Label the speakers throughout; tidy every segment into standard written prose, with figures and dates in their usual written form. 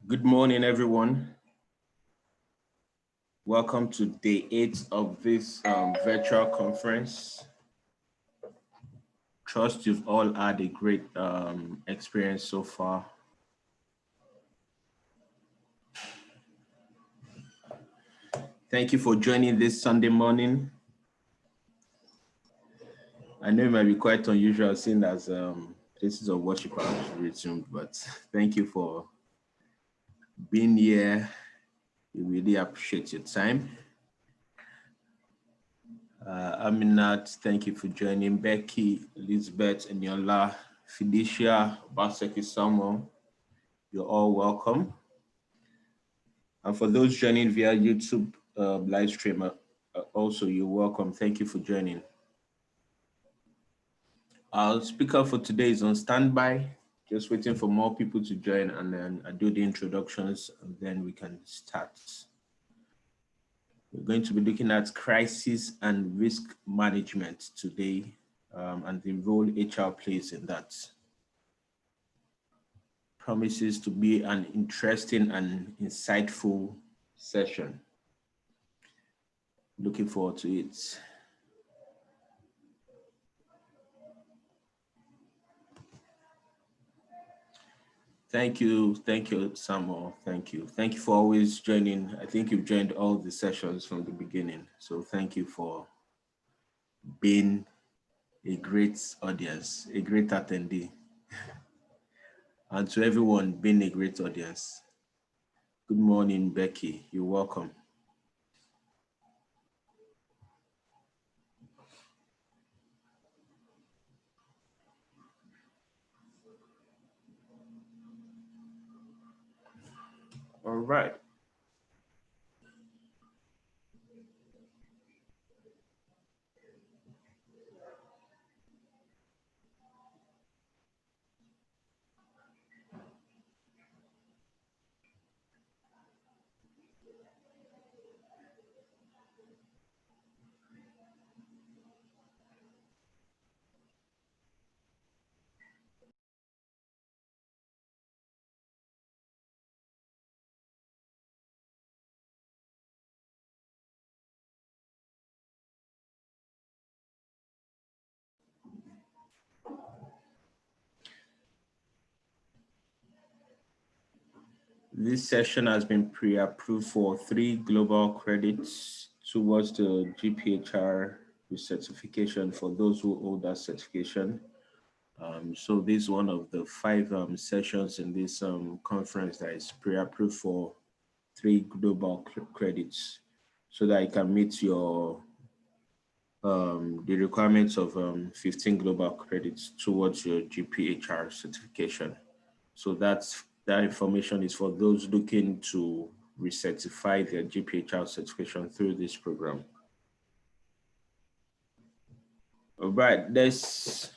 Speaker 1: Good morning, everyone. Welcome to day 8 of this virtual conference. Trust you've all had a great experience so far. Thank you for joining this Sunday morning. I know it might be quite unusual seeing as places of worship are resumed, but thank you for being here. We really appreciate your time. Aminat, thank you for joining. Becky, Elizabeth, Eniola, Felicia, Baseki Samuel, you're all welcome. And for those joining via YouTube live stream, also you're welcome. Thank you for joining. Our speaker for today is on standby, just waiting for more people to join, and then I do the introductions and then we can start. We're going to be looking at crisis and risk management today and the role HR plays in that. Promises to be an interesting and insightful session. Looking forward to it. Thank you, Samuel. Thank you for always joining. I think you've joined all the sessions from the beginning. So thank you for being a great audience, a great attendee. And to everyone, being a great audience. Good morning, Becky. You're welcome. All right. This session has been pre-approved for 3 global credits towards the GPHR certification for those who hold that certification. So this is one of the 5 sessions in this conference that is pre-approved for 3 global credits so that you can meet your the requirements of 15 global credits towards your GPHR certification. So that information is for those looking to recertify their GPHR certification through this program. All right, let's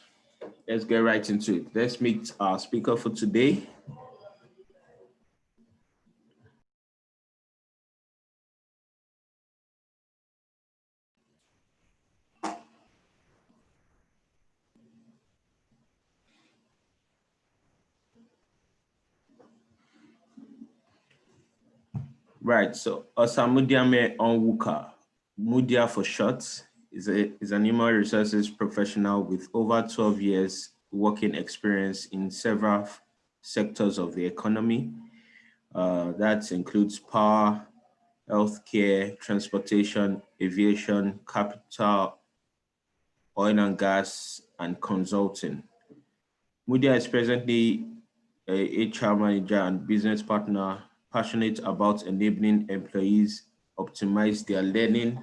Speaker 1: get right into it. Let's meet our speaker for today. Right, so Osamudiame Onwuka, Mudia for short, is an human resources professional with over 12 years working experience in several sectors of the economy. That includes power, healthcare, transportation, aviation, capital, oil and gas, and consulting. Mudia is presently a HR manager and business partner passionate about enabling employees optimize their learning,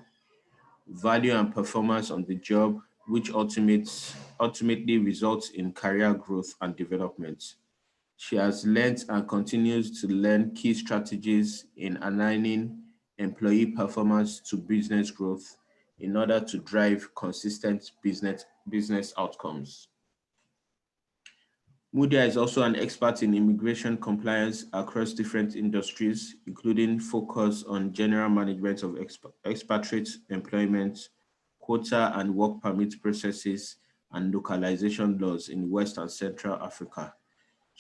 Speaker 1: value, and performance on the job, which ultimately results in career growth and development. She has learned and continues to learn key strategies in aligning employee performance to business growth in order to drive consistent business outcomes. Mudia is also an expert in immigration compliance across different industries, including focus on general management of expatriate employment, quota and work permit processes, and localization laws in West and Central Africa.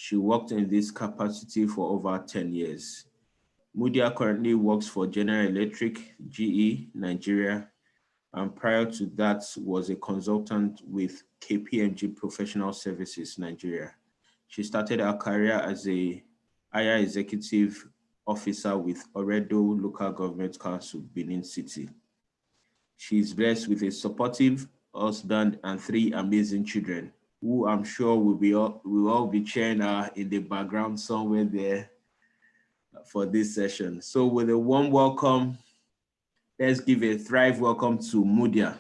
Speaker 1: She worked in this capacity for over 10 years. Mudia currently works for General Electric, GE, Nigeria, and prior to that was a consultant with KPMG Professional Services, Nigeria. She started her career as a higher executive officer with Oredo Local Government Council, Benin City. She is blessed with a supportive husband and 3 amazing children, who I'm sure will all be cheering her in the background somewhere there for this session. So with a warm welcome, let's give a thrive welcome to Mudia.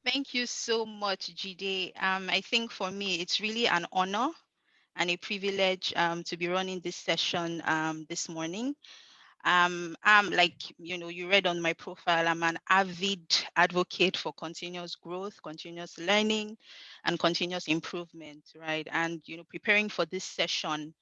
Speaker 2: Thank you so much, Jide. I think for me, it's really an honor and a privilege to be running this session this morning. I'm like, you read on my profile, I'm an avid advocate for continuous growth, continuous learning, and continuous improvement, right? And, preparing for this session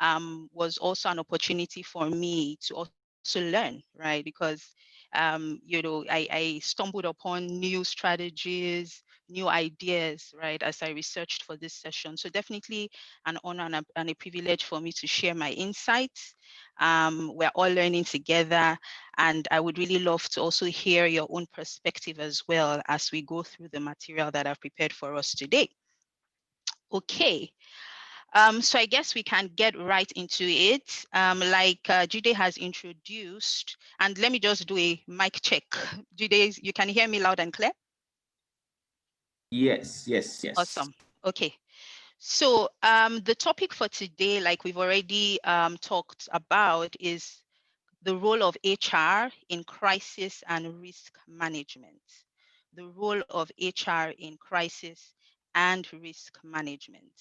Speaker 2: was also an opportunity for me to also learn, right? Because, I stumbled upon new strategies, new ideas, right, as I researched for this session. So definitely an honor and a privilege for me to share my insights. We're all learning together, and I would really love to also hear your own perspective as well as we go through the material that I've prepared for us today. Okay, so I guess we can get right into it. Like Jide has introduced, and let me just do a mic check. Jide, you can hear me loud and clear?
Speaker 1: Yes, yes, yes.
Speaker 2: Awesome. Okay. So the topic for today, like we've already talked about, is the role of HR in crisis and risk management. The role of HR in crisis and risk management.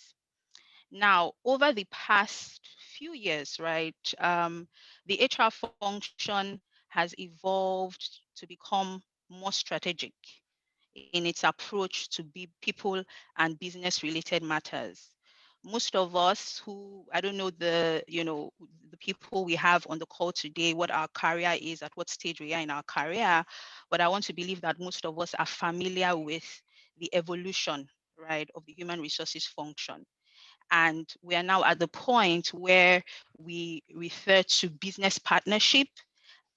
Speaker 2: Now, over the past few years, right, the HR function has evolved to become more strategic in its approach to be people and business related matters. Most of us who, I don't know the people we have on the call today, what our career is, at what stage we are in our career, but I want to believe that most of us are familiar with the evolution, right, of the human resources function. And we are now at the point where we refer to business partnership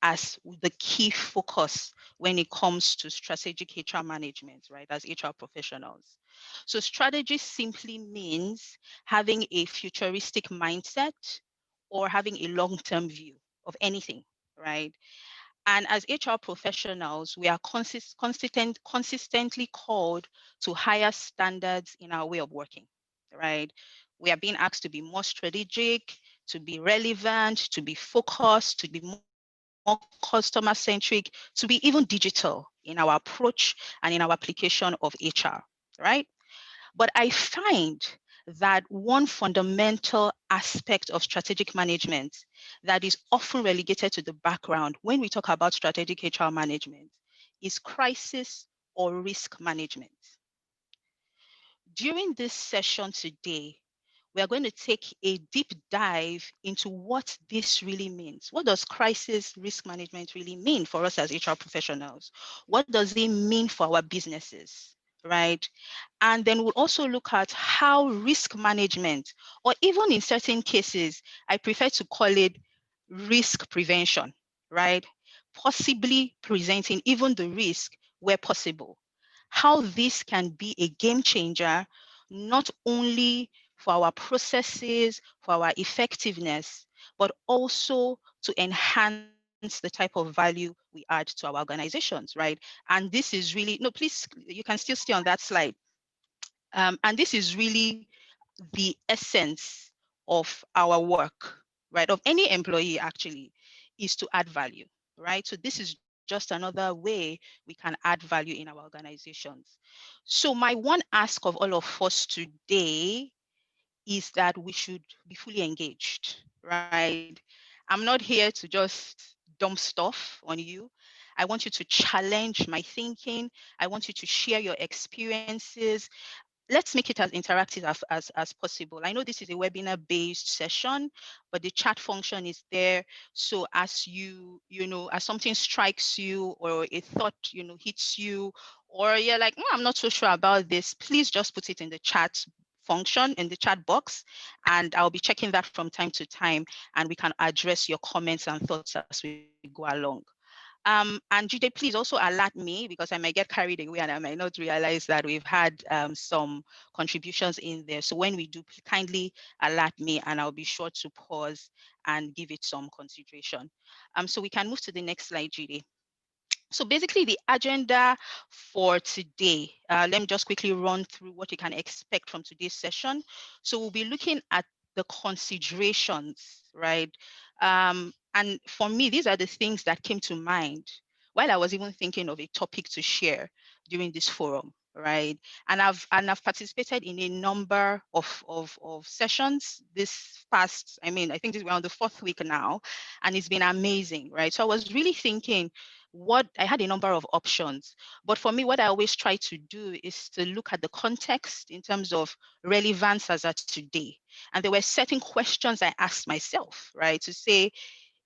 Speaker 2: as the key focus when it comes to strategic HR management, right, as HR professionals. So strategy simply means having a futuristic mindset or having a long-term view of anything, right? And as HR professionals, we are consistently called to higher standards in our way of working, right? We are being asked to be more strategic, to be relevant, to be focused, to be more customer centric, to be even digital in our approach and in our application of HR, right? But I find that one fundamental aspect of strategic management that is often relegated to the background when we talk about strategic HR management is crisis or risk management. During this session today, we are going to take a deep dive into what this really means. What does crisis risk management really mean for us as HR professionals? What does it mean for our businesses, right? And then we'll also look at how risk management, or even in certain cases, I prefer to call it risk prevention, right? Possibly presenting even the risk where possible. How this can be a game changer, not only for our processes, for our effectiveness, but also to enhance the type of value we add to our organizations, right? And this is really, no, please, you can still stay on that slide. And this is really the essence of our work, right? Of any employee actually, is to add value, right? So this is just another way we can add value in our organizations. So my one ask of all of us today is that we should be fully engaged, right? I'm not here to just dump stuff on you. I want you to challenge my thinking. I want you to share your experiences. Let's make it as interactive as possible. I know this is a webinar based session, but the chat function is there. So as as something strikes you or a thought, hits you, or you're like, I'm not so sure about this, please just put it in the chat function in the chat box, and I'll be checking that from time to time, and we can address your comments and thoughts as we go along. And Jide, please also alert me, because I might get carried away and I might not realize that we've had some contributions in there. So when we do, kindly alert me and I'll be sure to pause and give it some consideration. So we can move to the next slide, Jide. So basically the agenda for today, let me just quickly run through what you can expect from today's session. So we'll be looking at the considerations, right? And for me, these are the things that came to mind while I was even thinking of a topic to share during this forum, right? And I've participated in a number of sessions this past, I mean, I think we're on the 4th week now, and it's been amazing, right? So I was really thinking, what I had a number of options, but for me, what I always try to do is to look at the context in terms of relevance as at today. And there were certain questions I asked myself, right, to say,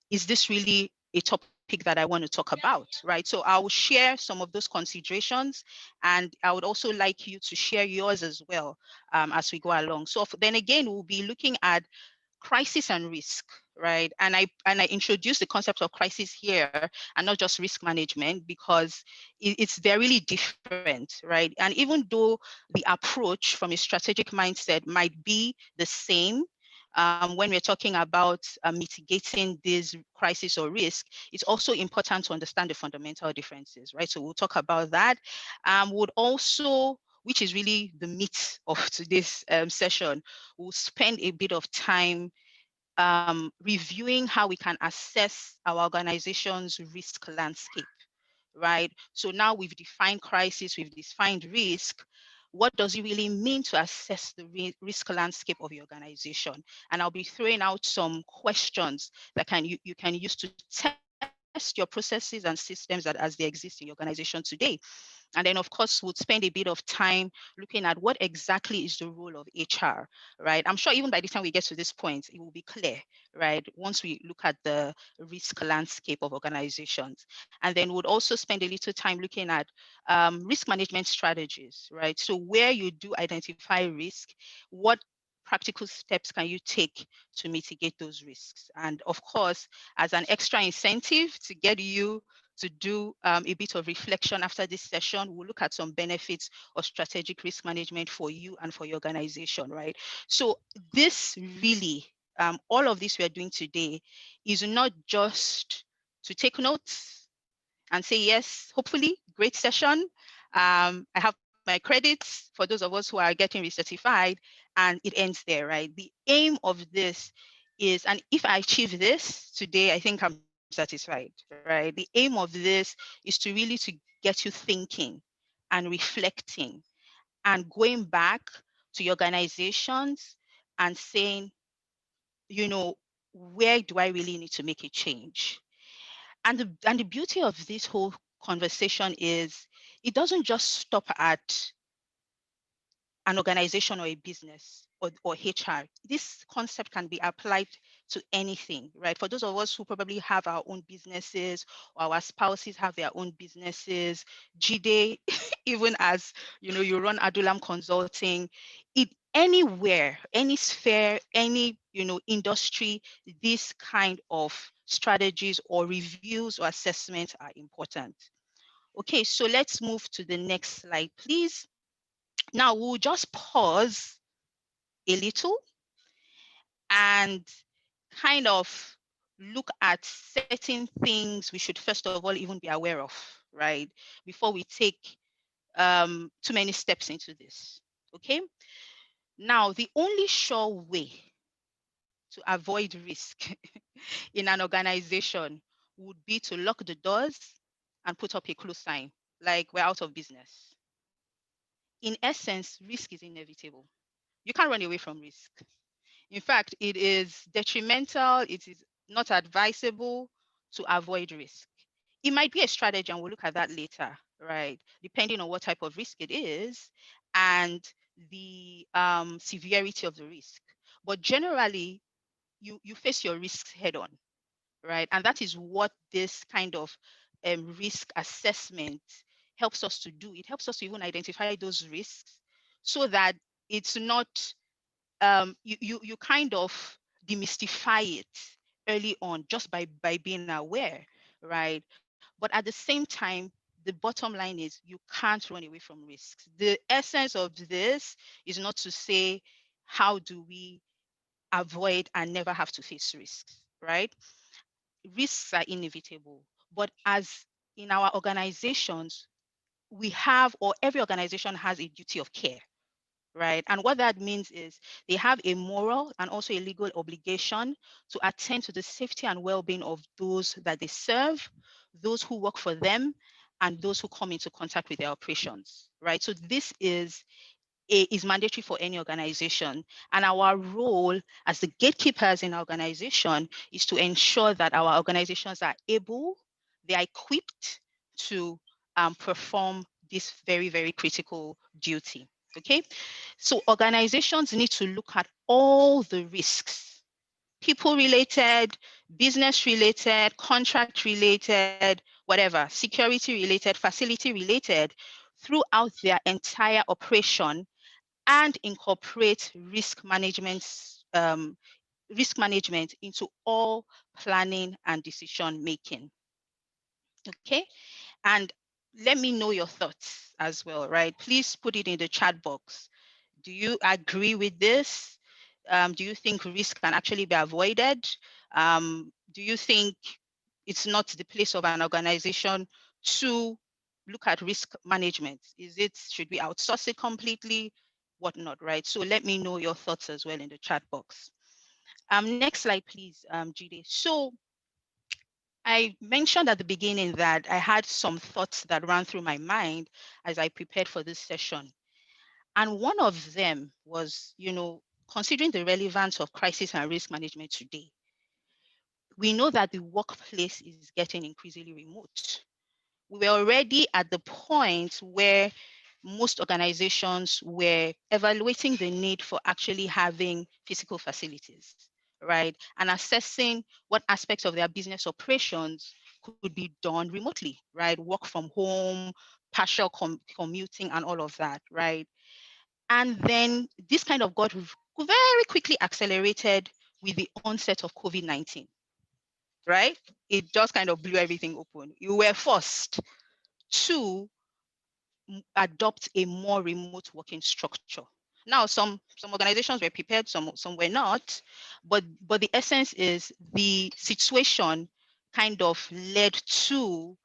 Speaker 2: is this really a topic that I want to talk about, right? So I will share some of those considerations, and I would also like you to share yours as well, as we go along. So then again, we'll be looking at crisis and risk, right? And I introduced the concept of crisis here and not just risk management, because they're really different, right? And even though the approach from a strategic mindset might be the same, when we're talking about mitigating this crisis or risk, it's also important to understand the fundamental differences, right? So we'll talk about that. Would also, which is really the meat of today's session, we'll spend a bit of time reviewing how we can assess our organization's risk landscape, right? So now we've defined crisis, we've defined risk. What does it really mean to assess the risk landscape of your organization? And I'll be throwing out some questions that you can use to test your processes and systems as they exist in your organization today. And then, of course, we'll spend a bit of time looking at what exactly is the role of HR, right? I'm sure even by the time we get to this point, it will be clear, right? Once we look at the risk landscape of organizations. And then we'll also spend a little time looking at risk management strategies, right? So where you do identify risk, what practical steps can you take to mitigate those risks? And of course, as an extra incentive to get you to do a bit of reflection after this session, we'll look at some benefits of strategic risk management for you and for your organization, right? So this really, all of this we are doing today is not just to take notes and say, yes, hopefully, great session. I have my credits for those of us who are getting recertified, and it ends there, right? The aim of this is, and if I achieve this today, I think I'm satisfied, right? The aim of this is to really to get you thinking and reflecting and going back to your organizations and saying, you know, where do I really need to make a change? And the beauty of this whole conversation is it doesn't just stop at an organization or a business or HR. This concept can be applied to anything, right? For those of us who probably have our own businesses, or our spouses have their own businesses, Jide, even as you run Adulam Consulting, it anywhere, any sphere, any industry, this kind of strategies or reviews or assessments are important. Okay, so let's move to the next slide, please. Now we'll just pause a little and kind of look at certain things we should first of all even be aware of, right? Before we take too many steps into this, okay? Now, the only sure way to avoid risk in an organization would be to lock the doors and put up a close sign, like we're out of business. In essence, risk is inevitable. You can't run away from risk. In fact, it is detrimental, it is not advisable to avoid risk. It might be a strategy, and we'll look at that later, right? Depending on what type of risk it is and the severity of the risk. But generally, you face your risks head on, right? And that is what this kind of risk assessment helps us to do. It helps us to even identify those risks so that it's not, you kind of demystify it early on just by being aware, right? But at the same time, the bottom line is you can't run away from risks. The essence of this is not to say how do we avoid and never have to face risks, right? Risks are inevitable, but as in our organizations, we have, or every organization has, a duty of care, right? And what that means is they have a moral and also a legal obligation to attend to the safety and well-being of those that they serve, those who work for them, and those who come into contact with their operations, right? So this is mandatory for any organization. And our role as the gatekeepers in our organization is to ensure that our organizations are able, they are equipped to perform this very, very critical duty. Okay, so organizations need to look at all the risks, people related, business related, contract related, whatever, security related, facility related, throughout their entire operation, and incorporate risk management into all planning and decision making. Okay, and let me know your thoughts as well, right? Please put it in the chat box. Do you agree with this? Do you think risk can actually be avoided? Do you think it's not the place of an organization to look at risk management? Should we outsource it completely? Whatnot, right? So let me know your thoughts as well in the chat box. Next slide, please, Jide. So I mentioned at the beginning that I had some thoughts that ran through my mind as I prepared for this session. And one of them was, considering the relevance of crisis and risk management today, we know that the workplace is getting increasingly remote. We were already at the point where most organizations were evaluating the need for actually having physical facilities, right? And assessing what aspects of their business operations could be done remotely, right? Work from home, partial commuting, and all of that, right? And then this kind of got very quickly accelerated with the onset of COVID-19, right? It just kind of blew everything open. You were forced to adopt a more remote working structure. Now, some organizations were prepared, some were not, but the essence is the situation kind of led to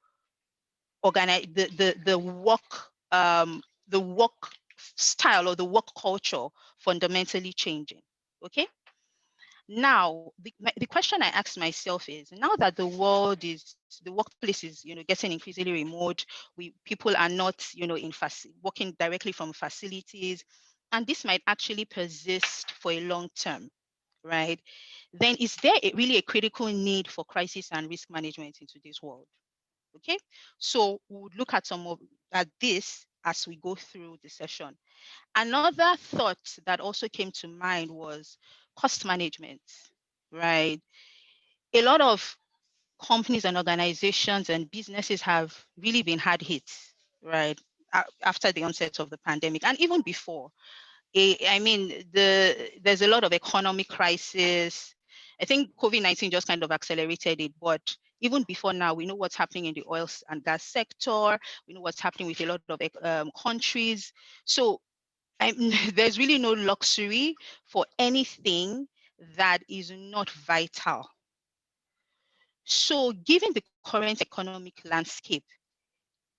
Speaker 2: the work style or the work culture fundamentally changing. Okay. Now, the question I ask myself is, now that the workplace is, getting increasingly remote, people are not, working directly from facilities, and this might actually persist for a long term, right? Then is there really a critical need for crisis and risk management in today's world? Okay, so we would look at at this as we go through the session. Another thought that also came to mind was cost management, right? A lot of companies and organizations and businesses have really been hard hit, right? After the onset of the pandemic and even before. I mean, there's a lot of economic crisis. I think COVID-19 just kind of accelerated it, but even before now, we know what's happening in the oil and gas sector. We know what's happening with a lot of countries. So there's really no luxury for anything that is not vital. So given the current economic landscape,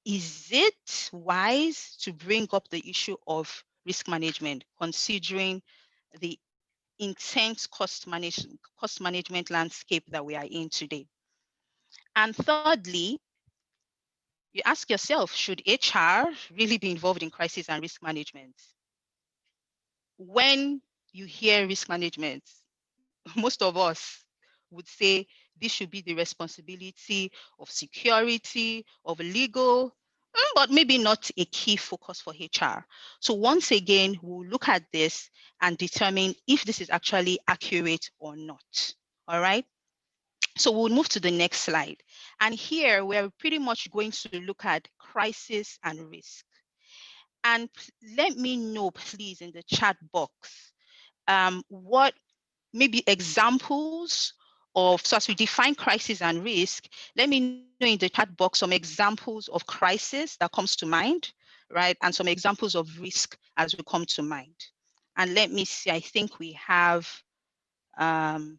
Speaker 2: is it wise to bring up the issue of risk management, considering the intense cost management landscape that we are in today? And thirdly, you ask yourself, should HR really be involved in crisis and risk management? When you hear risk management, most of us would say this should be the responsibility of security, of legal, but maybe not a key focus for HR. So once again, we'll look at this and determine if this is actually accurate or not. All right. So we'll move to the next slide. And here we're pretty much going to look at crisis and risk. And let me know, please, in the chat box, what maybe examples of, so as we define crisis and risk, let me know in the chat box some examples of crisis that comes to mind, right? And some examples of risk as we come to mind. And let me see, I think we have, um,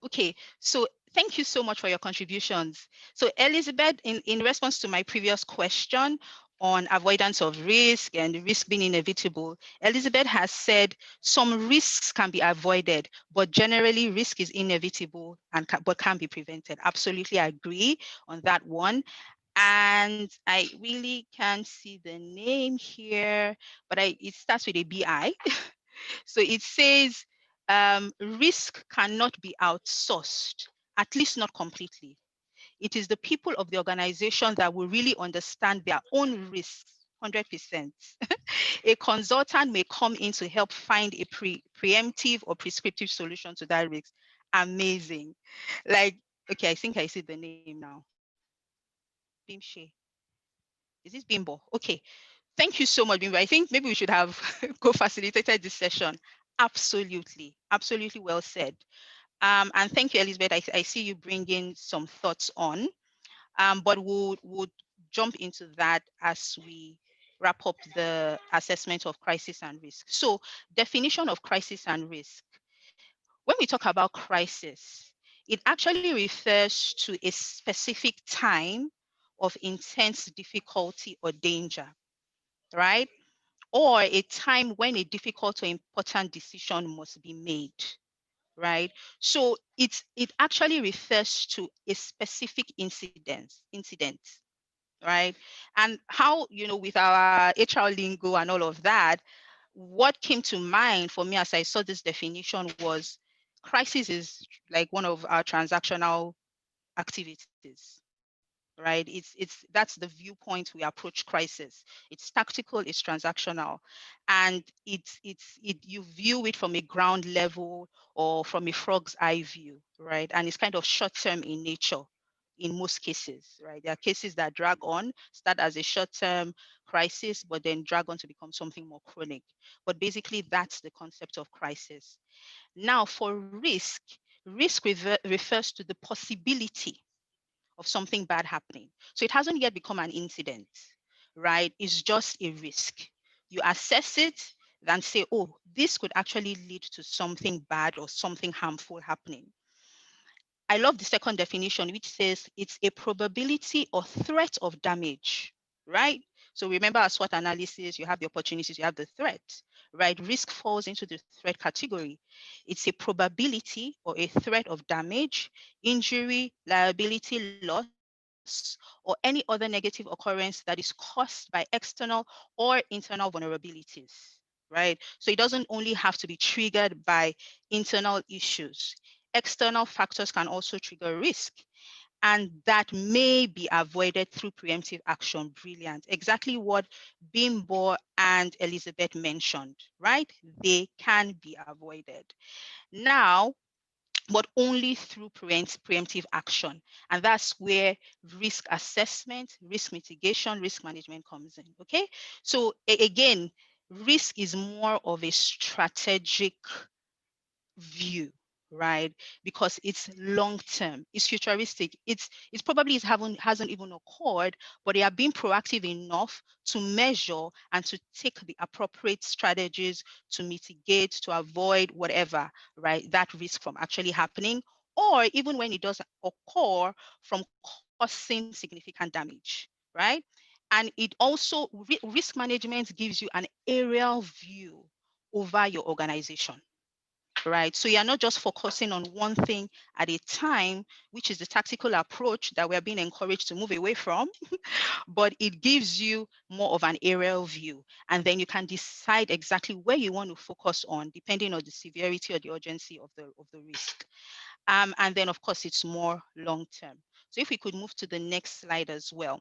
Speaker 2: okay, so thank you so much for your contributions. So Elizabeth, in response to my previous question on avoidance of risk and risk being inevitable, Elizabeth has said some risks can be avoided, but generally risk is inevitable and but can be prevented. Absolutely agree on that one. And I really can't see the name here, but it starts with a BI. So it says risk cannot be outsourced, at least not completely. It is the people of the organization that will really understand their own risks 100%. A consultant may come in to help find a preemptive or prescriptive solution to that risk. Amazing. Like, okay, I think I see the name now. Bimshe. Is this Bimbo? Okay. Thank you so much, Bimbo. I think maybe we should have co-facilitated this session. Absolutely. Absolutely well said. And thank you, Elizabeth. I see you bringing some thoughts on, but we'll jump into that as we wrap up the assessment of crisis and risk. So definition of crisis and risk. When we talk about crisis, it actually refers to a specific time of intense difficulty or danger, right? Or a time when a difficult or important decision must be made, right? So it actually refers to a specific incident, right? And how, with our HR lingo and all of that, what came to mind for me as I saw this definition was crisis is like one of our transactional activities, right? It's that's the viewpoint we approach crisis. It's tactical, it's transactional, and you view it from a ground level or from a frog's eye view, right? And it's kind of short term in nature in most cases, right? There are cases that drag on, start as a short term crisis, but then drag on to become something more chronic. But basically, that's the concept of crisis. Now, for risk, refers to the possibility of something bad happening. So it hasn't yet become an incident, right? It's just a risk. You assess it, then say, oh, this could actually lead to something bad or something harmful happening. I love the second definition, which says it's a probability or threat of damage, right? So remember our SWOT analysis, you have the opportunities, you have the threat, right? Risk falls into the threat category. It's a probability or a threat of damage, injury, liability, loss, or any other negative occurrence that is caused by external or internal vulnerabilities, right? So it doesn't only have to be triggered by internal issues. External factors can also trigger risk, and that may be avoided through preemptive action. Brilliant. Exactly what Bimbo and Elizabeth mentioned, right? They can be avoided. Now, but only through preemptive action. And that's where risk assessment, risk mitigation, risk management comes in. Okay. So again, risk is more of a strategic view, right? Because it's long term, it's futuristic, it's probably hasn't even occurred, but they are being proactive enough to measure and to take the appropriate strategies to mitigate, to avoid whatever, right, that risk from actually happening, or even when it does occur, from causing significant damage, right? And it also risk management gives you an aerial view over your organization, right? So you're not just focusing on one thing at a time, which is the tactical approach that we're being encouraged to move away from, but it gives you more of an aerial view. And then you can decide exactly where you want to focus on, depending on the severity or the urgency of the risk. And then, of course, it's more long-term. So if we could move to the next slide as well.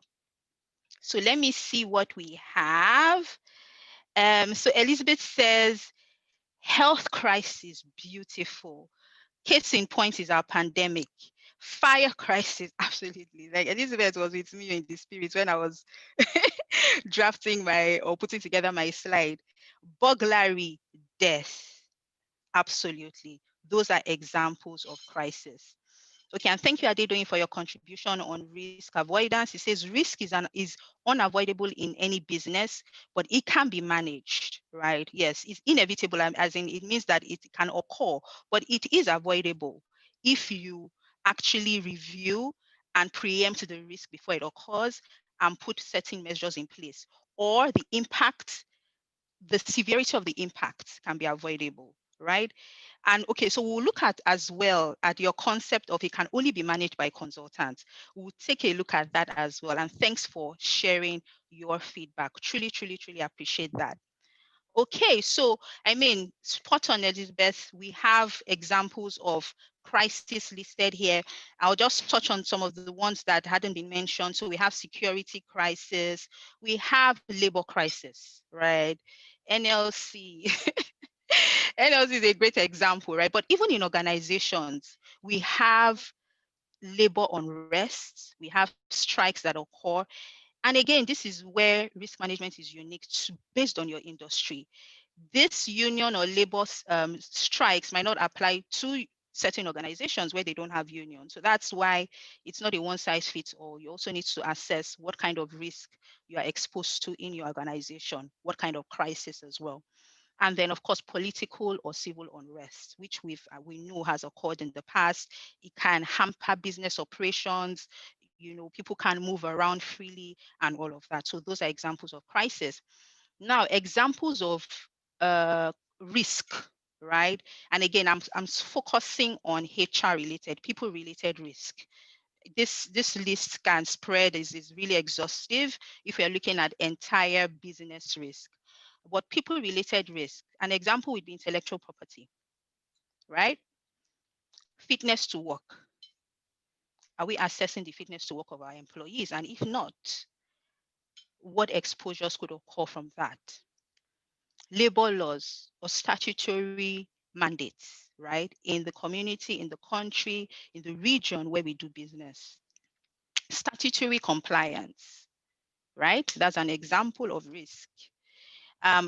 Speaker 2: So let me see what we have. So Elizabeth says, health crisis, beautiful. Case in point is our pandemic. Fire crisis, absolutely. Like Elizabeth was with me in the spirit when I was drafting my or putting together my slide. Burglary, death. Absolutely. Those are examples of crisis. Okay, and thank you, Adedoyin, for your contribution on risk avoidance. It says risk is unavoidable in any business, but it can be managed, right? Yes, it's inevitable, as in it means that it can occur, but it is avoidable if you actually review and preempt the risk before it occurs and put certain measures in place, or the severity of the impact can be avoidable, right? And okay, so we'll look at as well at your concept of it can only be managed by consultants. We'll take a look at that as well. And thanks for sharing your feedback. Truly, truly, truly appreciate that. Okay, so I mean, spot on, Elizabeth. We have examples of crisis listed here. I'll just touch on some of the ones that hadn't been mentioned. So we have security crisis, we have labor crisis, right? NLC. NLC is a great example, right? But even in organizations, we have labor unrest, we have strikes that occur. And again, this is where risk management is unique based on your industry. This union or labor strikes might not apply to certain organizations where they don't have unions. So that's why it's not a one size fits all. You also need to assess what kind of risk you are exposed to in your organization, what kind of crisis as well. And then, of course, political or civil unrest, which we know has occurred in the past. It can hamper business operations. People can move around freely and all of that. So those are examples of crisis. Now, examples of risk, right? And again, I'm focusing on HR related, people related risk. This list can spread, is really exhaustive if we're looking at entire business risk. But people related risk, an example would be intellectual property, right? Fitness to work. Are we assessing the fitness to work of our employees? And if not, what exposures could occur from that? Labor laws or statutory mandates, right? In the community, in the country, in the region where we do business. Statutory compliance, right? That's an example of risk.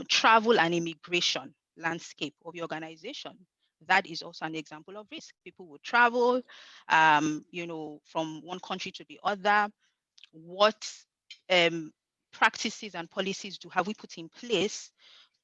Speaker 2: Travel and immigration landscape of your organization. That is also an example of risk. People will travel, from one country to the other. What um, practices and policies have we put in place,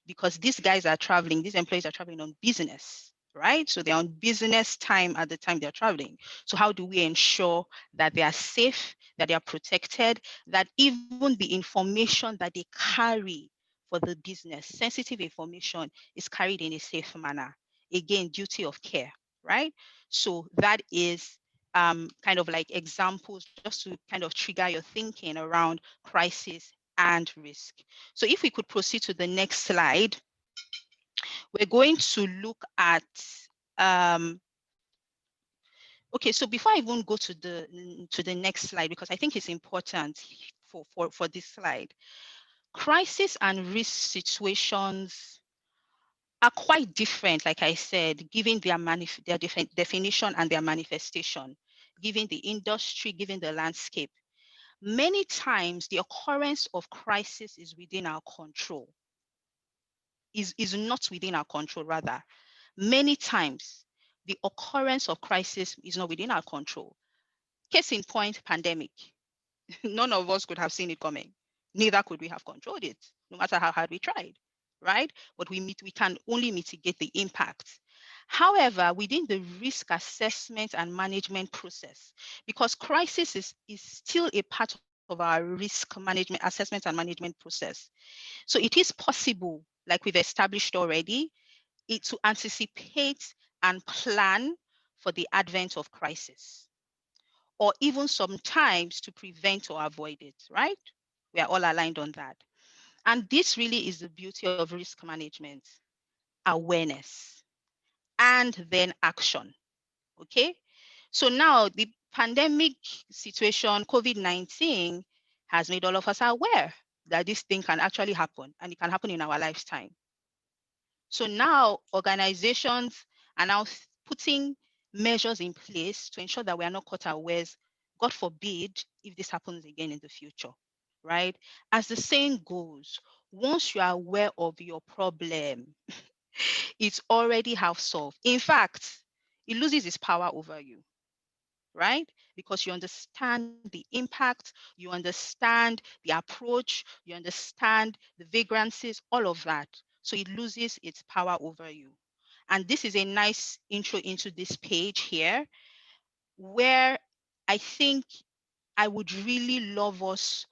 Speaker 2: because these guys are traveling, these employees are traveling on business, right? So they're on business time at the time they're traveling. So how do we ensure that they are safe, that they are protected, that even the information that they carry for the business, sensitive information, is carried in a safe manner? Again, duty of care, right? So that is kind of like examples just to kind of trigger your thinking around crisis and risk. So if we could proceed to the next slide, we're going to look at, okay, so before I even go to the next slide, because I think it's important for this slide, crisis and risk situations are quite different, like I said, given their definition and their manifestation, given the industry, given the landscape. Many times the occurrence of crisis is within our control, is not within our control, rather. Many times the occurrence of crisis is not within our control. Case in point, pandemic. None of us could have seen it coming. Neither could we have controlled it, no matter how hard we tried, right? But we can only mitigate the impact. However, within the risk assessment and management process, because crisis is still a part of our risk management, assessment and management process. So it is possible, like we've established already, to anticipate and plan for the advent of crisis, or even sometimes to prevent or avoid it, right? We are all aligned on that. And this really is the beauty of risk management: awareness and then action. Okay. So now the pandemic situation, COVID-19, has made all of us aware that this thing can actually happen, and it can happen in our lifetime. So now organizations are now putting measures in place to ensure that we are not caught unawares, God forbid, if this happens again in the future. right? As the saying goes, once you are aware of your problem, it's already half solved. In fact, it loses its power over you, right? Because you understand the impact, you understand the approach, you understand the vagrancies, all of that. So it loses its power over you. And this is a nice intro into this page here, where I think I would really love us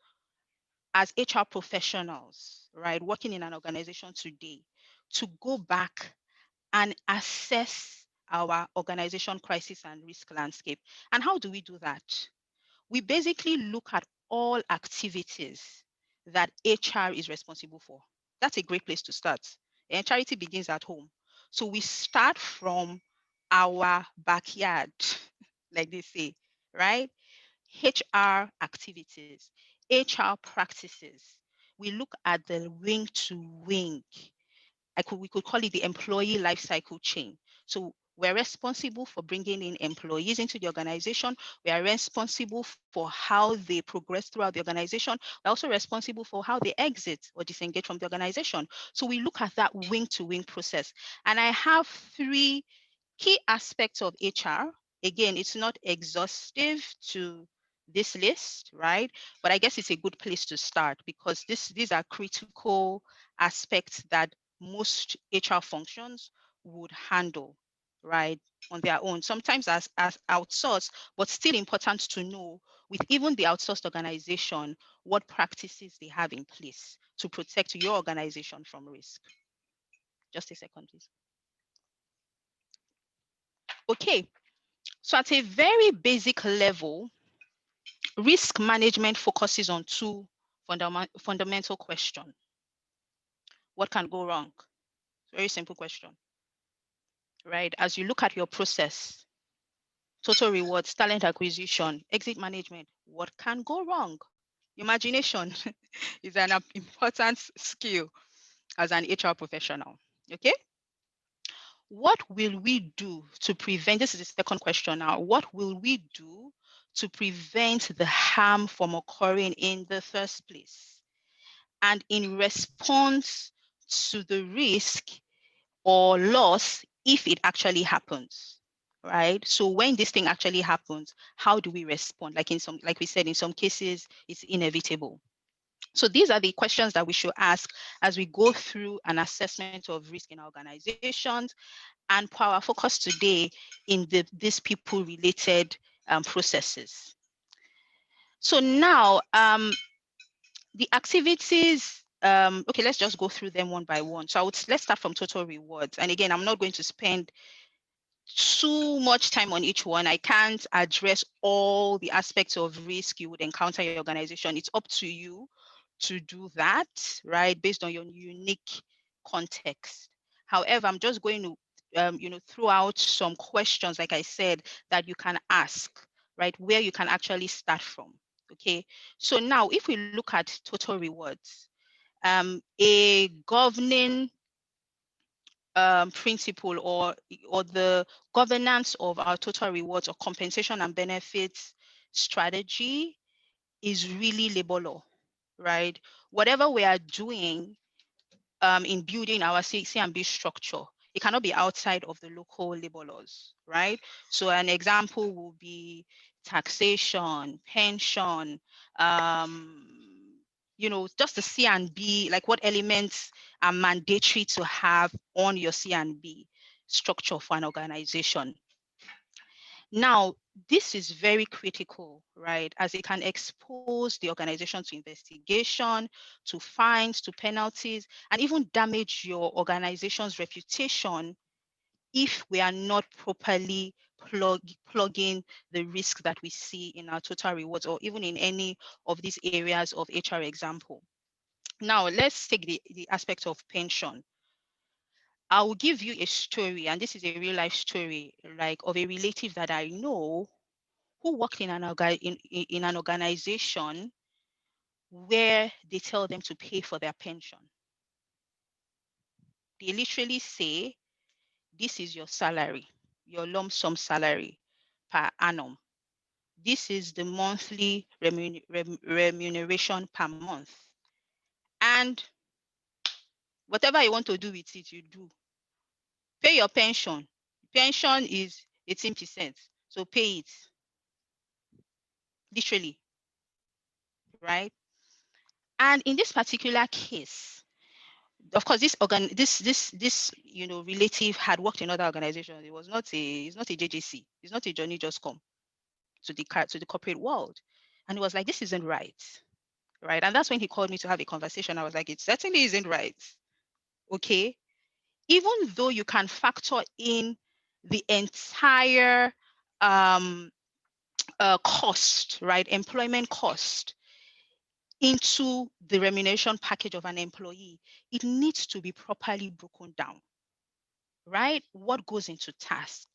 Speaker 2: as HR professionals, right, working in an organization today, to go back and assess our organization crisis and risk landscape. And how do we do that? We basically look at all activities that HR is responsible for. That's a great place to start. And charity begins at home. So we start from our backyard, like they say, right? HR activities, HR practices. We look at the wing to wing. We could call it the employee life cycle chain. So we're responsible for bringing in employees into the organization. We are responsible for how they progress throughout the organization. We're also responsible for how they exit or disengage from the organization. So we look at that wing to wing process. And I have three key aspects of HR. Again, it's not exhaustive to this list, right? But I guess it's a good place to start because these are critical aspects that most HR functions would handle, right, on their own, sometimes as outsourced, but still important to know with even the outsourced organization what practices they have in place to protect your organization from risk. Just a second, please. Okay, so at a very basic level, risk management focuses on two fundamental questions. What can go wrong? Very simple question, right? As you look at your process, total rewards, talent acquisition, exit management, what can go wrong? Imagination is an important skill as an HR professional. Okay. What will we do to prevent? This is the second question now. What will we do to prevent the harm from occurring in the first place? And in response to the risk or loss, if it actually happens, right? So when this thing actually happens, how do we respond? Like we said, in some cases, it's inevitable. So these are the questions that we should ask as we go through an assessment of risk in organizations, and for our focus today in these people related processes. So now the activities, okay, let's just go through them one by one. So let's start from total rewards. And again, I'm not going to spend too much time on each one. I can't address all the aspects of risk you would encounter in your organization. It's up to you to do that, right, based on your unique context. However, I'm just going to throw out some questions, like I said, that you can ask, right, where you can actually start from. Okay, so now if we look at total rewards, a governing principle or the governance of our total rewards or compensation and benefits strategy is really labor law, right? Whatever we are doing in building our C&B structure, it cannot be outside of the local labor laws, right? So an example will be taxation, pension, just the C&B, like what elements are mandatory to have on your C&B structure for an organization. Now, this is very critical, right? As it can expose the organization to investigation, to fines, to penalties, and even damage your organization's reputation if we are not properly plugging the risk that we see in our total rewards or even in any of these areas of HR example. Now, let's take the aspect of pension. I will give you a story, and this is a real life story, like of a relative that I know who worked in in an organization where they tell them to pay for their pension. They literally say, this is your salary, your lump sum salary per annum. This is the monthly remuneration per month. And whatever you want to do with it, you do. Pay your pension. Pension is 18%. So pay it. Literally, right? And in this particular case, of course, this relative had worked in other organizations. It's not a JJC. It's not a journey just come to the corporate world. And he was like, this isn't right. Right. And that's when he called me to have a conversation. I was like, it certainly isn't right. Okay. Even though you can factor in the entire um, cost, right, employment cost into the remuneration package of an employee, it needs to be properly broken down, right? What goes into tax?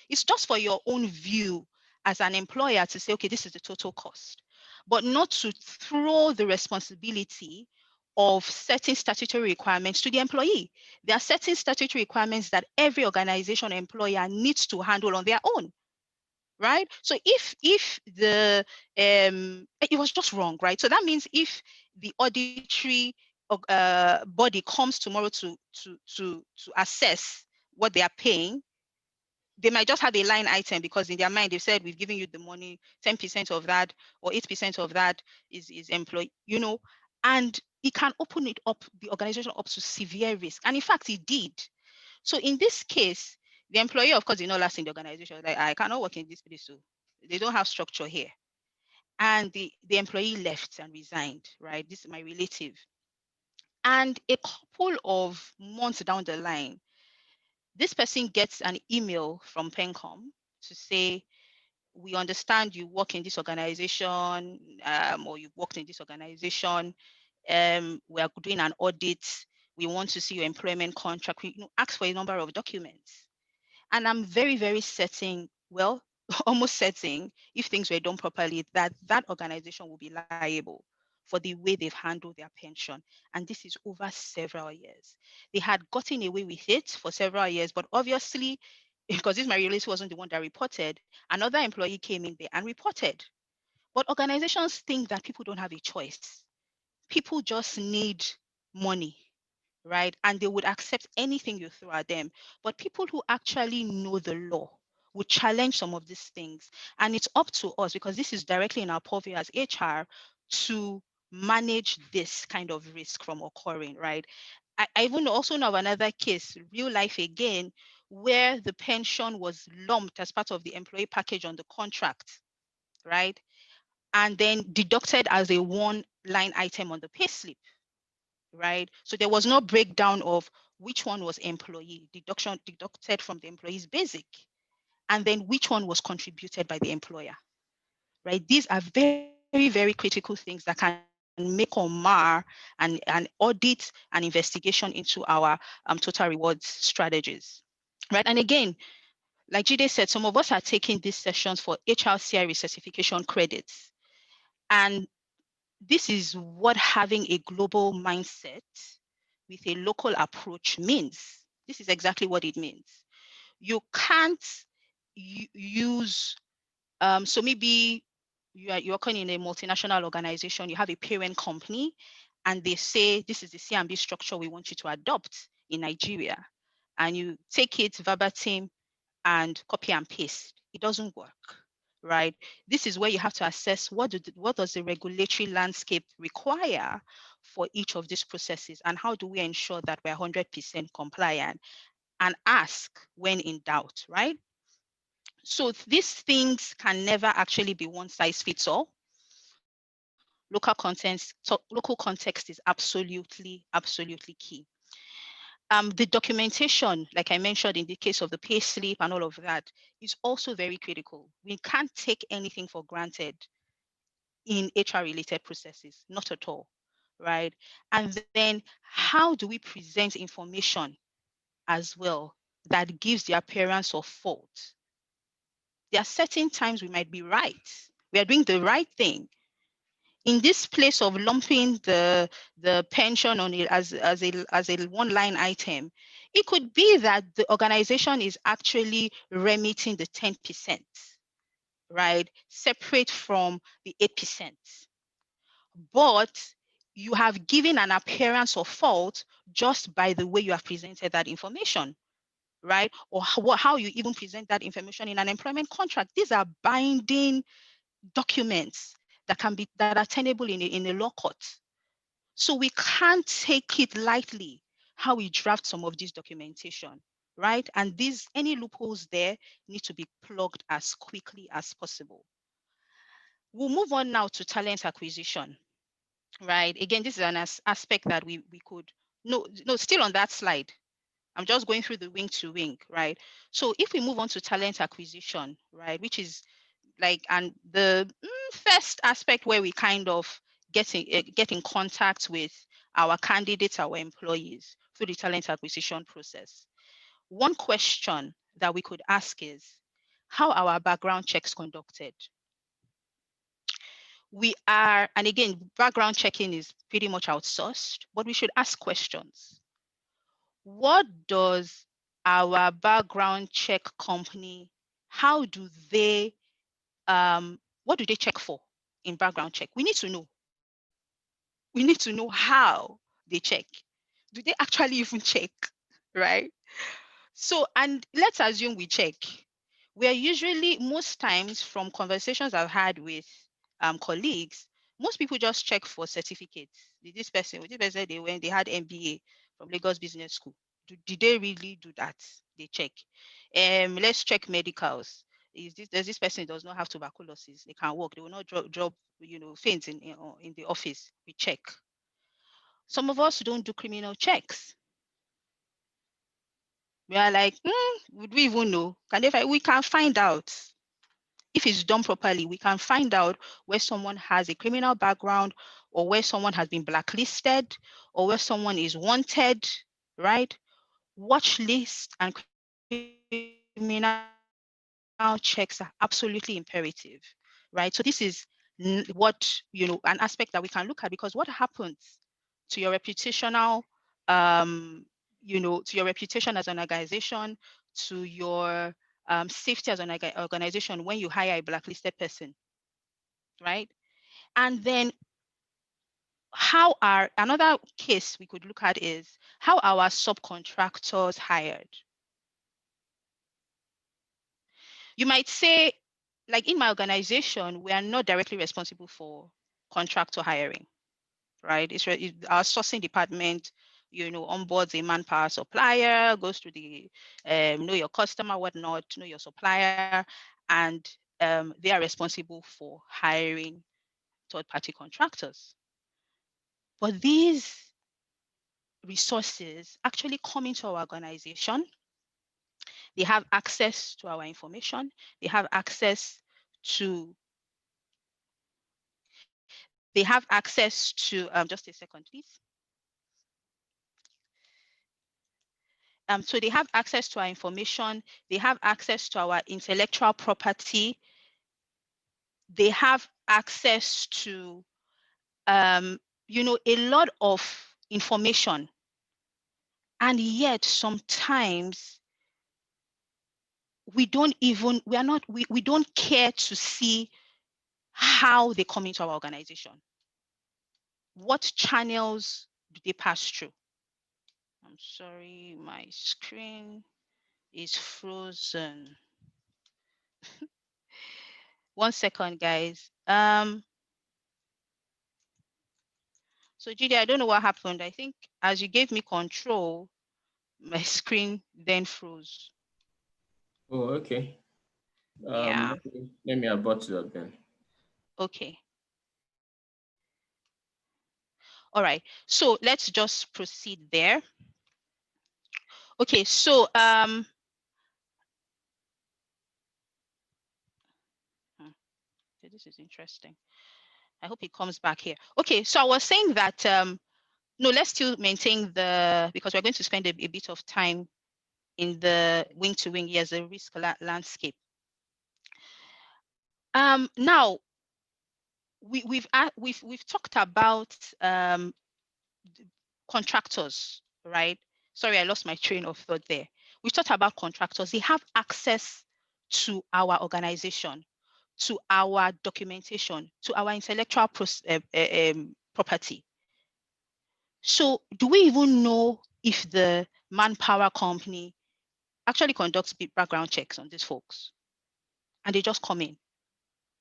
Speaker 2: It's just for your own view as an employer to say, okay, this is the total cost, but not to throw the responsibility of certain statutory requirements to the employee. There are certain statutory requirements that every organization employer needs to handle on their own, right? So if the it was just wrong, right? So that means if the auditory body comes tomorrow to assess what they are paying, they might just have a line item because in their mind they've said, we've given you the money, 10% of that or 8% of that is employee, and it can open it up, the organization up to severe risk. And in fact, it did. So in this case, the employee, of course, did not last in the organization. Like, I cannot work in this place, so they don't have structure here. And the employee left and resigned, right? This is my relative. And a couple of months down the line, this person gets an email from Pencom to say, we understand you work in this organization, or you've worked in this organization. We are doing an audit. We want to see your employment contract. We ask for a number of documents. And I'm very, very certain, well, almost certain, if things were done properly, that that organization will be liable for the way they've handled their pension. And this is over several years. They had gotten away with it for several years, but obviously, because this my relative wasn't the one that reported, another employee came in there and reported. But organizations think that people don't have a choice. People just need money, right? And they would accept anything you throw at them. But people who actually know the law would challenge some of these things. And it's up to us, because this is directly in our purview as HR, to manage this kind of risk from occurring, right? I even also know of another case, real life again, where the pension was lumped as part of the employee package on the contract, right? And then deducted as a one line item on the payslip, right? So there was no breakdown of which one was employee deducted from the employee's basic, and then which one was contributed by the employer, right? These are very, very critical things that can make or mar an audit and investigation into our total rewards strategies, right? And again, like Jide said, some of us are taking these sessions for HRCI recertification credits. And this is what having a global mindset with a local approach means. This is exactly what it means. You can't use, so maybe you're working in a multinational organization, you have a parent company, and they say, this is the C&B structure we want you to adopt in Nigeria. And you take it verbatim and copy and paste. It doesn't work, right? This is where you have to assess what does the regulatory landscape require for each of these processes, and how do we ensure that we're 100% compliant, and ask when in doubt, right? So these things can never actually be one size fits all. Local context is absolutely key. The documentation, like I mentioned in the case of the pay slip and all of that, is also very critical. We can't take anything for granted in HR related processes, not at all, right? And then how do we present information as well that gives the appearance of fault? There are certain times we might be right. We are doing the right thing. In this place of lumping the pension on it as a one line item, it could be that the organization is actually remitting the 10%, right, separate from the 8%. But you have given an appearance of fault just by the way you have presented that information, right? Or how you even present that information in an employment contract. These are binding documents that are tenable in a law court. So we can't take it lightly how we draft some of this documentation, right? And any loopholes there need to be plugged as quickly as possible. We'll move on now to talent acquisition, right? Again, this is an aspect that we could, no, still on that slide. I'm just going through the wing to wing, right? So if we move on to talent acquisition, right, which is like, and the first aspect where we kind of get in contact with our candidates, our employees through the talent acquisition process. One question that we could ask is, how are our background checks conducted? And again, background checking is pretty much outsourced, but we should ask questions. What does our background check company, how do they, what do they check for in background check? We need to know. We need to know how they check. Do they actually even check, right? So, and let's assume we check. We are usually, most times from conversations I've had with colleagues, most people just check for certificates. With this person, they had MBA from Lagos Business School. Did they really do that? They check. Let's check medicals. Does this person does not have tuberculosis? They can work. They will not drop faint in the office. We check. Some of us don't do criminal checks. We are like, would we even know? We can find out. If it's done properly, we can find out where someone has a criminal background, or where someone has been blacklisted, or where someone is wanted, right? Watch lists and criminal checks are absolutely imperative, right? So this is what, an aspect that we can look at, because what happens to your reputational, to your reputation as an organization, to your safety as an organization when you hire a blacklisted person, right? And then another case we could look at is how our subcontractors hired. You might say, like in my organization, we are not directly responsible for contractor hiring, right? Our sourcing department, onboards a manpower supplier, goes through the know your customer, whatnot, know your supplier, and they are responsible for hiring third-party contractors. But these resources actually come into our organization. They have access to our information. They have access to just a second, please. So they have access to our information. They have access to our intellectual property. They have access to, a lot of information. And yet sometimes we don't care to see how they come into our organization. What channels do they pass through? I'm sorry, my screen is frozen. One second, guys. So Judy, I don't know what happened. I think as you gave me control, my screen then froze.
Speaker 1: Oh, okay.
Speaker 2: Yeah.
Speaker 1: Let me abort that then.
Speaker 2: Okay. All right. So let's just proceed there. Okay. So okay, this is interesting. I hope it comes back here. Okay. So I was saying that no, let's still maintain because we're going to spend a bit of time in the wing to wing, yes, the risk landscape. Now we've talked about contractors, right? Sorry, I lost my train of thought there. We've talked about contractors. They have access to our organization to our documentation, to our intellectual property. So do we even know if the manpower company actually conducts background checks on these folks? And they just come in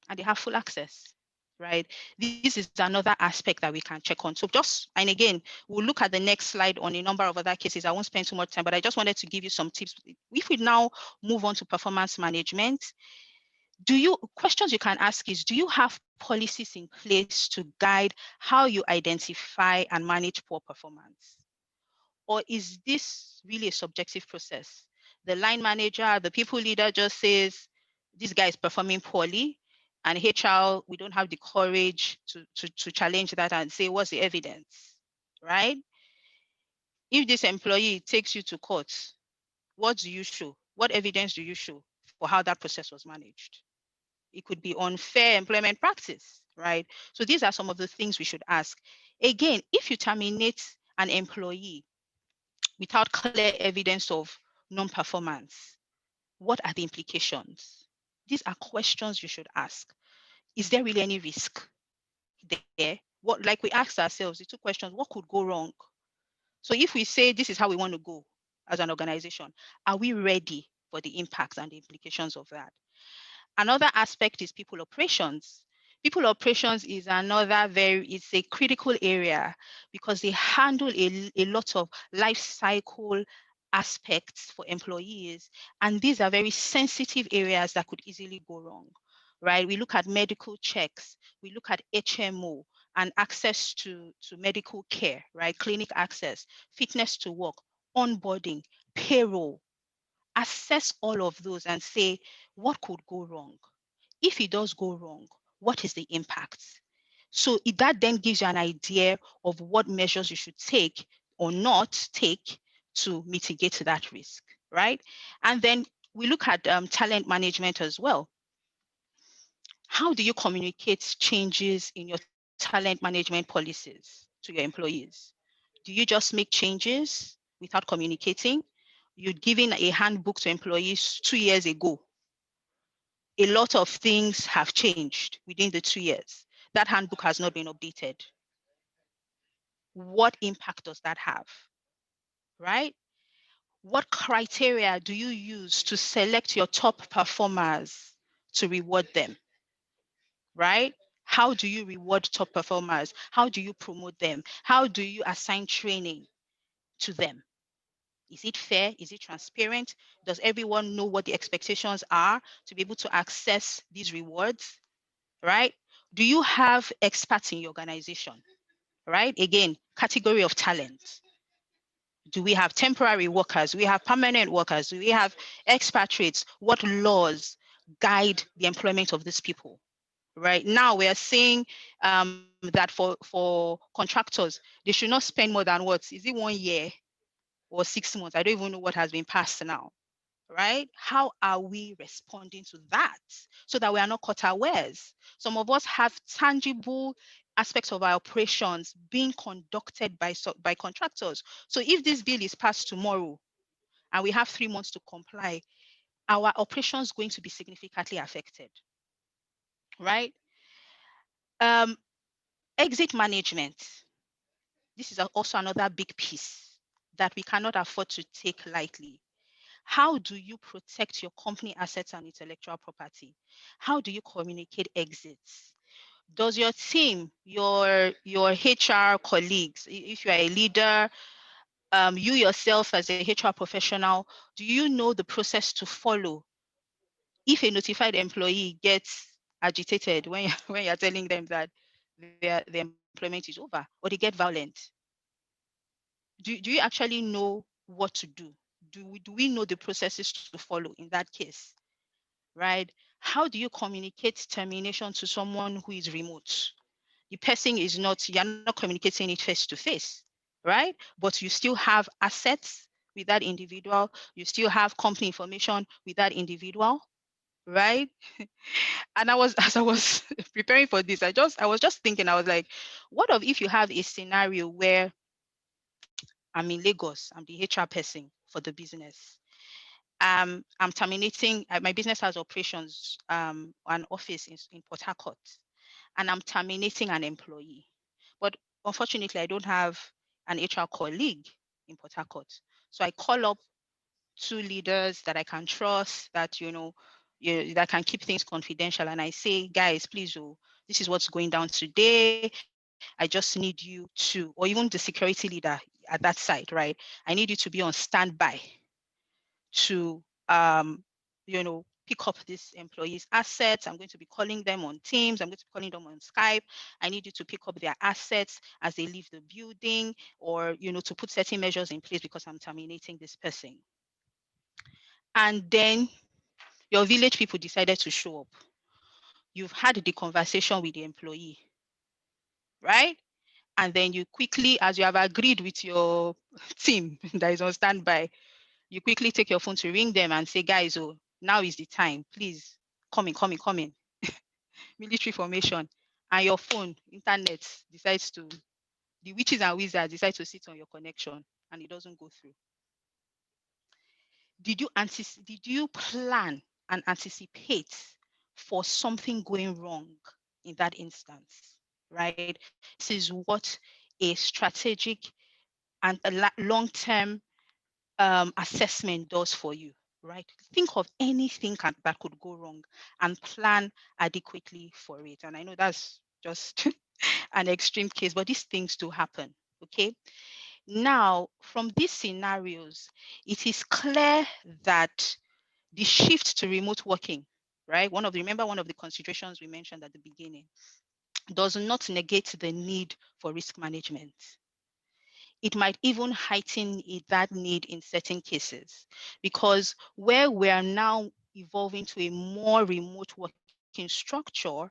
Speaker 2: and they have full access, right? This is another aspect that we can check on. So just, and again, we'll look at the next slide on a number of other cases. I won't spend too much time, but I just wanted to give you some tips. If we now move on to performance management, questions you can ask is, do you have policies in place to guide how you identify and manage poor performance? Or is this really a subjective process? The line manager, the people leader just says, this guy is performing poorly, and HR, we don't have the courage to challenge that and say, what's the evidence, right? If this employee takes you to court, what do you show? What evidence do you show for how that process was managed? It could be unfair employment practice, right? So these are some of the things we should ask. Again, if you terminate an employee without clear evidence of non-performance, what are the implications? These are questions you should ask. Is there really any risk there? What, like we asked ourselves, the two questions, what could go wrong? So if we say this is how we want to go as an organization, are we ready for the impacts and the implications of that? Another aspect is people operations. People operations is it's a critical area because they handle a lot of life cycle aspects for employees. And these are very sensitive areas that could easily go wrong, right? We look at medical checks, we look at HMO and access to medical care, right? Clinic access, fitness to work, onboarding, payroll. Assess all of those and say, what could go wrong? If it does go wrong, what is the impact? So that then gives you an idea of what measures you should take or not take to mitigate that risk, right? And then we look at talent management as well. How do you communicate changes in your talent management policies to your employees? Do you just make changes without communicating? You'd given a handbook to employees 2 years ago. A lot of things have changed within the 2 years. That handbook has not been updated. What impact does that have, right? What criteria do you use to select your top performers to reward them, right? How do you reward top performers? How do you promote them? How do you assign training to them? Is it fair? Is it transparent? Does everyone know what the expectations are to be able to access these rewards, right? Do you have experts in your organization, right? Again, category of talent. Do we have temporary workers? Do we have permanent workers? Do we have expatriates? What laws guide the employment of these people? Right now, we are seeing that for contractors, they should not spend more than is it 1 year or 6 months? I don't even know what has been passed now. Right? How are we responding to that so that we are not caught unawares? Some of us have tangible aspects of our operations being conducted by contractors. So if this bill is passed tomorrow and we have 3 months to comply, our operations going to be significantly affected, right? Um, Exit management. This is also another big piece that we cannot afford to take lightly. How do you protect your company assets and intellectual property? How do you communicate exits? Does your team, your HR colleagues, if you are a leader, you yourself as a HR professional, do you know the process to follow if a notified employee gets agitated when when you're telling them that their employment is over or they get violent? Do you actually know what to do? Do we know the processes to follow in that case? Right? How do you communicate termination to someone who is remote? The person is not, you're not communicating it face to face, right? But you still have assets with that individual. You still have company information with that individual, right? And as I was preparing for this, I was just thinking, I was like, what if you have a scenario where I'm in Lagos, I'm the HR person for the business, I'm terminating. My business has operations, an office in Port Harcourt, and I'm terminating an employee. But unfortunately, I don't have an HR colleague in Port Harcourt. So I call up two leaders that I can trust, that that can keep things confidential, and I say, guys, please, oh, this is what's going down today. I just need you to, or even the security leader at that side, right? I need you to be on standby to pick up these employees' assets. I'm going to be calling them on Teams. I'm going to be calling them on Skype. I need you to pick up their assets as they leave the building, or to put certain measures in place because I'm terminating this person. And then your village people decided to show up. You've had the conversation with the employee, right? And then you quickly, as you have agreed with your team that is on standby, you quickly take your phone to ring them and say, guys, oh, now is the time. Please come in, come in, come in. Military formation. And your phone, internet decides to, the witches and wizards decide to sit on your connection and it doesn't go through. Did you plan and anticipate for something going wrong in that instance, right? This is what a strategic and a long-term assessment does for you, right? Think of anything that could go wrong and plan adequately for it. And I know that's just an extreme case, but these things do happen, okay? Now, from these scenarios, it is clear that the shift to remote working, right? Remember one of the considerations we mentioned at the beginning, does not negate the need for risk management. It might even heighten that need in certain cases, because where we are now evolving to a more remote working structure,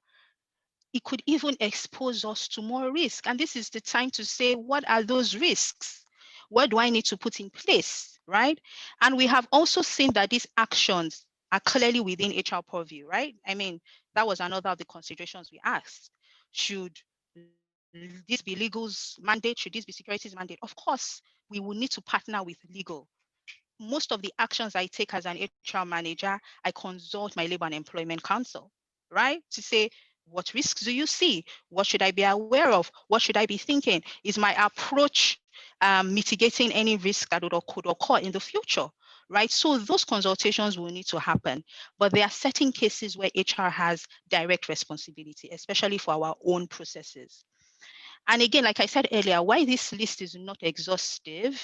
Speaker 2: it could even expose us to more risk. And this is the time to say, what are those risks? What do I need to put in place, right? And we have also seen that these actions are clearly within HR purview, right? I mean, that was another of the considerations we asked. Should this be legal's mandate? Should this be security's mandate? Of course, we will need to partner with legal. Most of the actions I take as an HR manager, I consult my labor and employment counsel, right? To say, what risks do you see? What should I be aware of? What should I be thinking? Is my approach mitigating any risk that could occur in the future, right? So those consultations will need to happen. But there are certain cases where HR has direct responsibility, especially for our own processes. And again, like I said earlier, why this list is not exhaustive,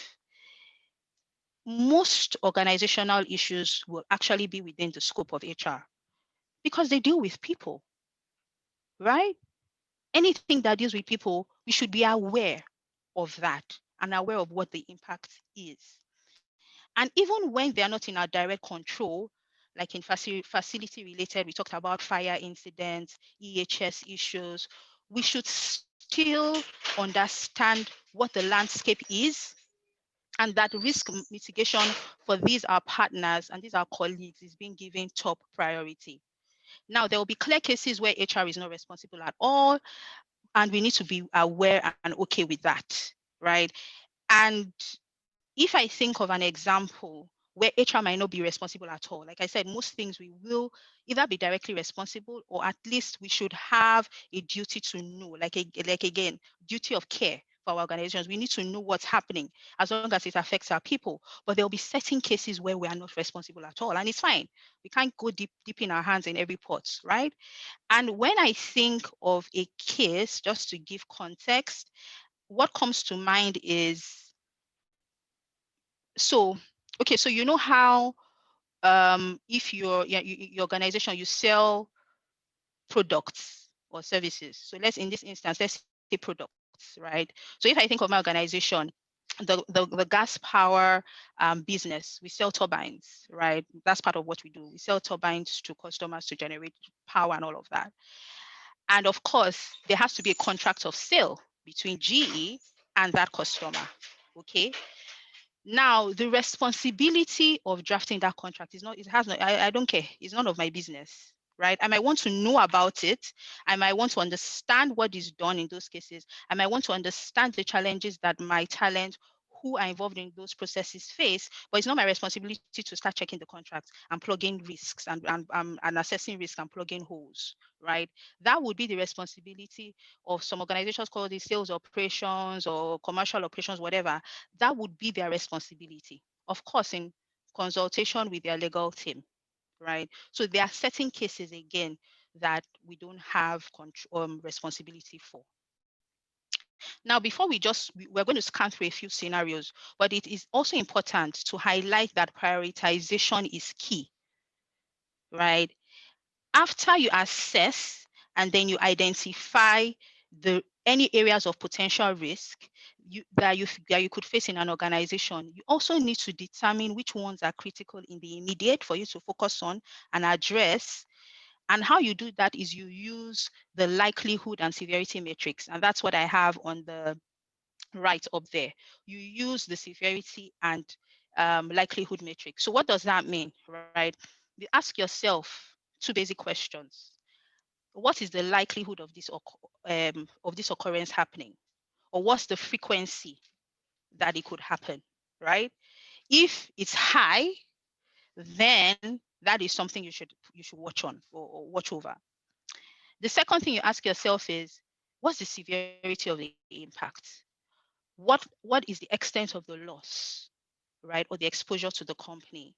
Speaker 2: most organizational issues will actually be within the scope of HR because they deal with people, right? Anything that deals with people, we should be aware of that and aware of what the impact is. And even when they are not in our direct control, like in facility related, we talked about fire incidents, EHS issues, we should still understand what the landscape is, and that risk mitigation for these our partners and these our colleagues is being given top priority. Now, there will be clear cases where HR is not responsible at all, and we need to be aware and okay with that, right? And if I think of an example where HR might not be responsible at all, like I said, most things we will either be directly responsible, or at least we should have a duty to know, like again, duty of care for our organizations. We need to know what's happening as long as it affects our people. But there will be certain cases where we are not responsible at all, and it's fine. We can't go deep in our hands in every pot, right? And when I think of a case, just to give context, what comes to mind is, so okay, so you know how if your organization, you sell products or services. So in this instance, let's say products, right? So if I think of my organization, the gas power business, we sell turbines, right? That's part of what we do. We sell turbines to customers to generate power and all of that. And of course, there has to be a contract of sale between GE and that customer. Okay. Now, the responsibility of drafting that contract is not, it has no, I don't care. It's none of my business, right? I might want to know about it. I might want to understand what is done in those cases. I might want to understand the challenges that my talent who are involved in those processes face, but it's not my responsibility to start checking the contracts and plugging risks and assessing risk and plugging holes, right? That would be the responsibility of some organizations called the sales operations or commercial operations, whatever. That would be their responsibility, of course, in consultation with their legal team, right? So there are certain cases, again, that we don't have responsibility for. Now, before we're going to scan through a few scenarios, but it is also important to highlight that prioritization is key, right? After you assess and then you identify any areas of potential risk that you could face in an organization, you also need to determine which ones are critical in the immediate for you to focus on and address. And how you do that is you use the likelihood and severity matrix. And that's what I have on the right up there. You use the severity and likelihood matrix. So what does that mean, right? You ask yourself two basic questions. What is the likelihood of this occurrence happening? Or what's the frequency that it could happen, right? If it's high, then that is something you should watch on or watch over. The second thing you ask yourself is, what's the severity of the impact? What is the extent of the loss, right? Or the exposure to the company?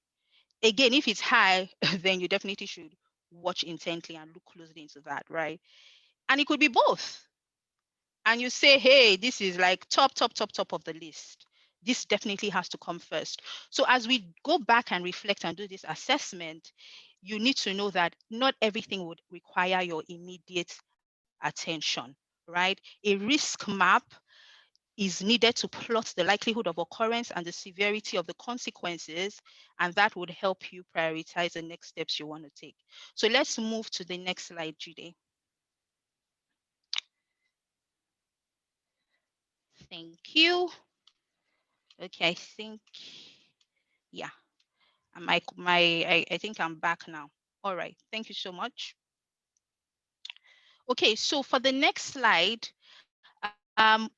Speaker 2: Again, if it's high, then you definitely should watch intently and look closely into that, right? And it could be both. And you say, hey, this is like top of the list. This definitely has to come first. So as we go back and reflect and do this assessment, you need to know that not everything would require your immediate attention, right? A risk map is needed to plot the likelihood of occurrence and the severity of the consequences, and that would help you prioritize the next steps you want to take. So let's move to the next slide, Jude. Thank you. Okay, I think, yeah, I think I'm back now. All right, thank you so much. Okay, so for the next slide,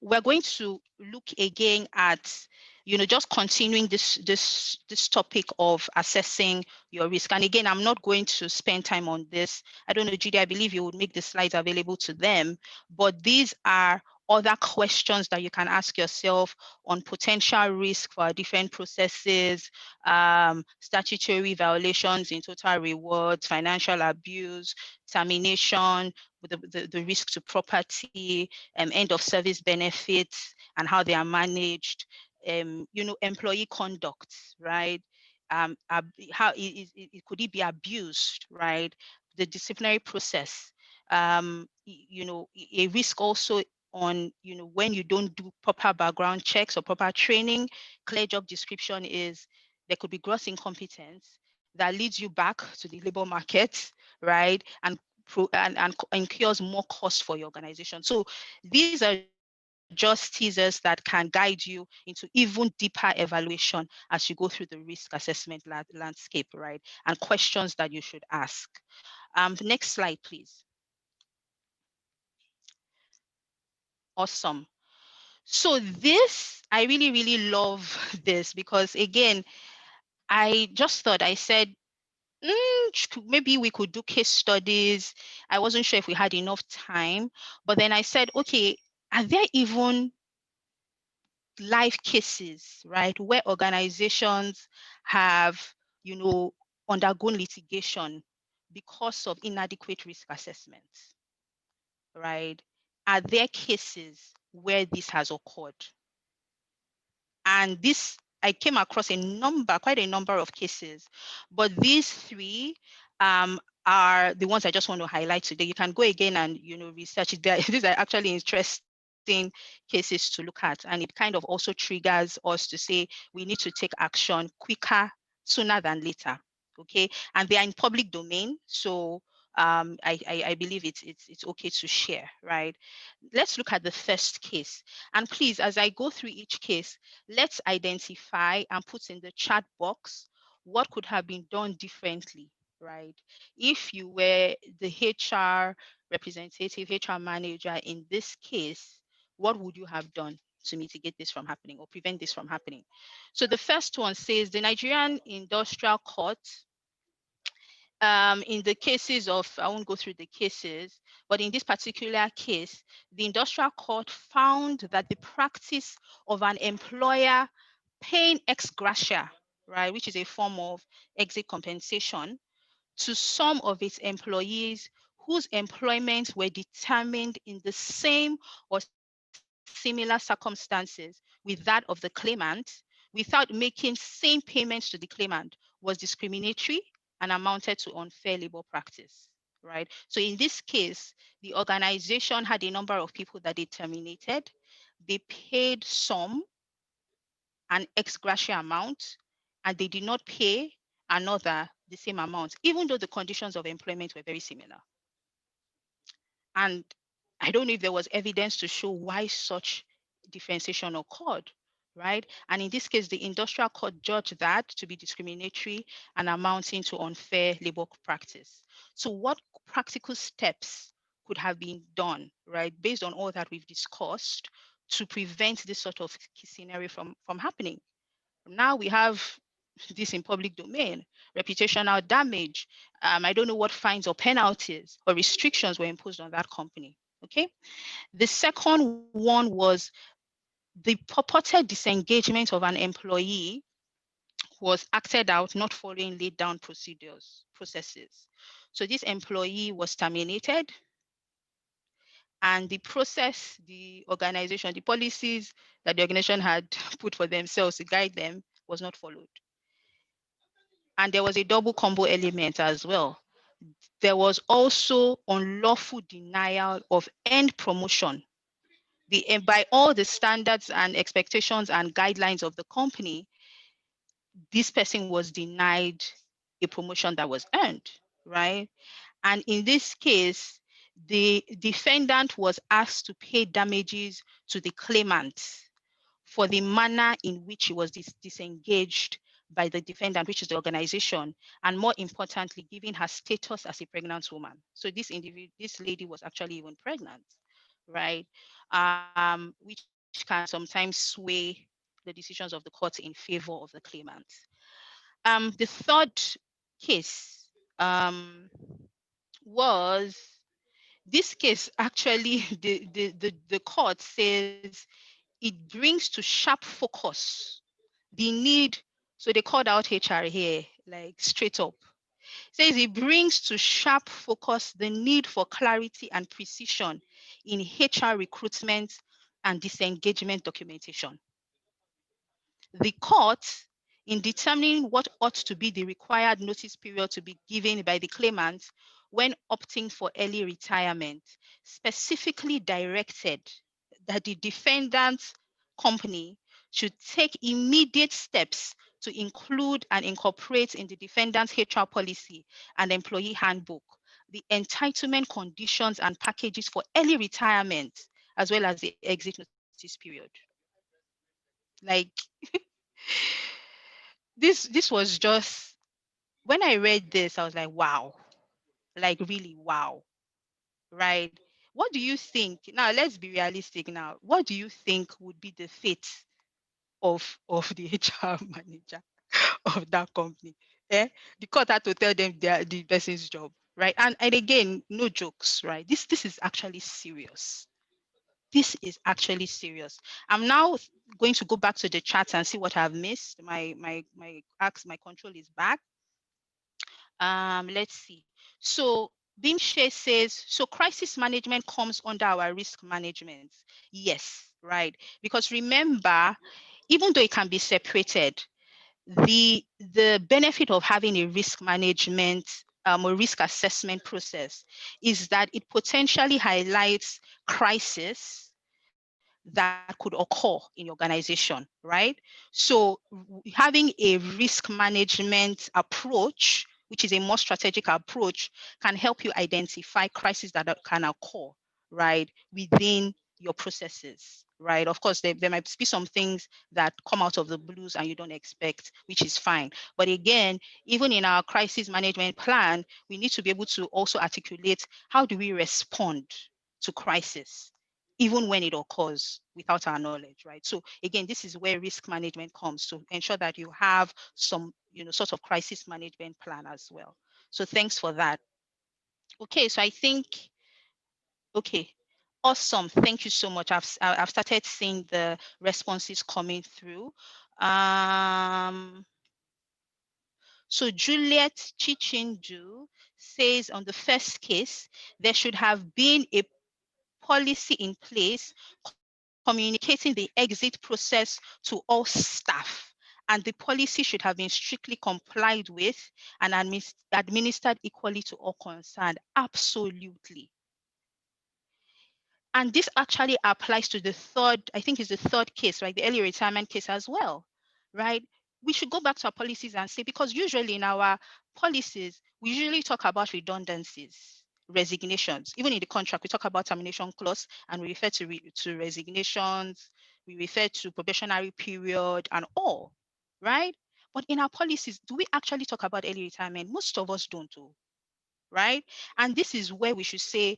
Speaker 2: we're going to look again at, just continuing this topic of assessing your risk. And again, I'm not going to spend time on this. I don't know, Judy, I believe you would make the slides available to them, but these are other questions that you can ask yourself on potential risk for different processes, statutory violations in total rewards, financial abuse, termination, the risk to property, end of service benefits and how they are managed, employee conduct, right? How could it be abused, right? The disciplinary process, a risk also on, when you don't do proper background checks or proper training. Clear job description is there could be gross incompetence that leads you back to the labor market, right? And incurs more cost for your organization. So these are just teasers that can guide you into even deeper evaluation as you go through the risk assessment landscape, right? And questions that you should ask. The next slide, please. Awesome. So this, I really, really love this because again, I just thought, I said, maybe we could do case studies. I wasn't sure if we had enough time, but then I said, okay, are there even live cases, right, where organizations have, undergone litigation because of inadequate risk assessments, right? Are there cases where this has occurred? And this, I came across quite a number of cases, but these three are the ones I just want to highlight today. You can go again and research it. These are actually interesting cases to look at, and it kind of also triggers us to say we need to take action quicker, sooner than later. Okay, and they are in public domain, so I believe it's okay to share, right? Let's look at the first case. And please, as I go through each case, let's identify and put in the chat box what could have been done differently, right? If you were the HR representative, HR manager in this case, what would you have done? to mitigate this from happening or prevent this from happening. So the first one says the Nigerian Industrial Court, in the cases of, I won't go through the cases, but in this particular case, the industrial court found that the practice of an employer paying ex gratia, right, which is a form of exit compensation, to some of its employees whose employment were determined in the same or similar circumstances with that of the claimant, without making same payments to the claimant, was discriminatory and amounted to unfair labor practice, right? So in this case, the organization had a number of people that they terminated. They paid some, an ex gratia amount, and they did not pay another the same amount, even though the conditions of employment were very similar. And I don't know if there was evidence to show why such differentiation occurred, right? And in this case, the industrial court judged that to be discriminatory and amounting to unfair labor practice. So what practical steps could have been done, right, based on all that we've discussed to prevent this sort of scenario from happening? Now we have this in public domain, reputational damage. I don't know what fines or penalties or restrictions were imposed on that company. Okay. The second one was the purported disengagement of an employee was acted out not following laid down processes. So this employee was terminated, and the process, the organization, the policies that the organization had put for themselves to guide them was not followed. And there was a double combo element as well. There was also unlawful denial of earned promotion. By all the standards and expectations and guidelines of the company, this person was denied a promotion that was earned, right? And in this case, the defendant was asked to pay damages to the claimant for the manner in which he was disengaged by the defendant, which is the organization, and more importantly, given her status as a pregnant woman. So this lady was actually even pregnant, right? Which can sometimes sway the decisions of the court in favor of the claimant. The third case was this case actually the court says it brings to sharp focus the need. So they called out HR here, like straight up. Says it brings to sharp focus the need for clarity and precision in HR recruitment and disengagement documentation. The court, in determining what ought to be the required notice period to be given by the claimant when opting for early retirement, specifically directed that the defendant's company should take immediate steps to include and incorporate in the defendant's HR policy and employee handbook the entitlement conditions and packages for early retirement, as well as the exit notice period. Like this was just, when I read this, I was like, wow, like really wow, right? What do you think? Now let's be realistic now. What do you think would be the fate of the HR manager of that company? Eh? The court had to tell them the person's job, right? And again, no jokes, right? This is actually serious. This is actually serious. I'm now going to go back to the chat and see what I've missed. My control is back. Let's see. So Bimshe says, so crisis management comes under our risk management. Yes, right. Because remember, even though it can be separated, the benefit of having a risk management or risk assessment process is that it potentially highlights crisis that could occur in your organization, right? So having a risk management approach, which is a more strategic approach, can help you identify crises that can occur, right, within your processes, right? Of course, there might be some things that come out of the blues and you don't expect, which is fine. But again, even in our crisis management plan, we need to be able to also articulate how do we respond to crisis, even when it occurs without our knowledge, right? So again, this is where risk management comes to ensure that you have some, sort of crisis management plan as well. So thanks for that. Okay, so I think, okay, awesome. Thank you so much. I've started seeing the responses coming through. So Juliet Chichindu says on the first case, there should have been a policy in place communicating the exit process to all staff. And the policy should have been strictly complied with and administered equally to all concerned. Absolutely. And this actually applies to the third, I think it's the third case, right? The early retirement case as well, right? We should go back to our policies and say, because usually in our policies, we usually talk about redundancies, resignations. Even in the contract, we talk about termination clause and we refer to resignations, we refer to probationary period and all, right? But in our policies, do we actually talk about early retirement? Most of us don't do, right? And this is where we should say,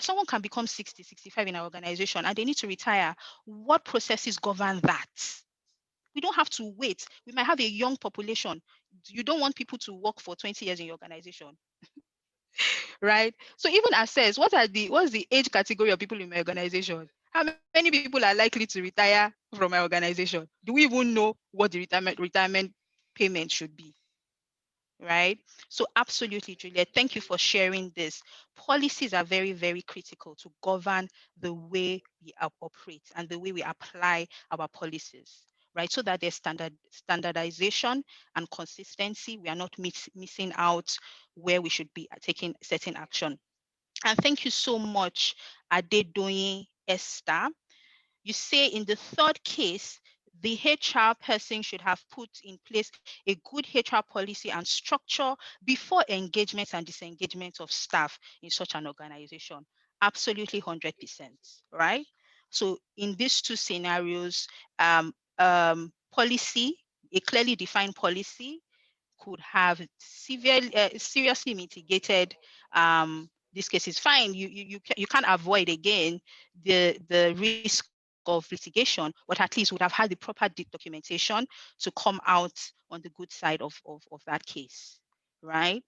Speaker 2: someone can become 60, 65 in our organization and they need to retire. What processes govern that? We don't have to wait. We might have a young population. You don't want people to work for 20 years in your organization, right? So even assess what's the age category of people in my organization? How many people are likely to retire from my organization? Do we even know what the retirement payment should be? Right? So absolutely, Juliet, thank you for sharing this. Policies are very, very critical to govern the way we operate and the way we apply our policies, right? So that there's standardization and consistency. We are not missing out where we should be taking certain action. And thank you so much, Adedoyin Esther. You say in the third case, the HR person should have put in place a good HR policy and structure before engagement and disengagement of staff in such an organization. Absolutely 100%, right? So in these two scenarios, policy, a clearly defined policy could have seriously mitigated these cases. Fine, you can't avoid again the risk of litigation, but at least would have had the proper documentation to come out on the good side of that case, right?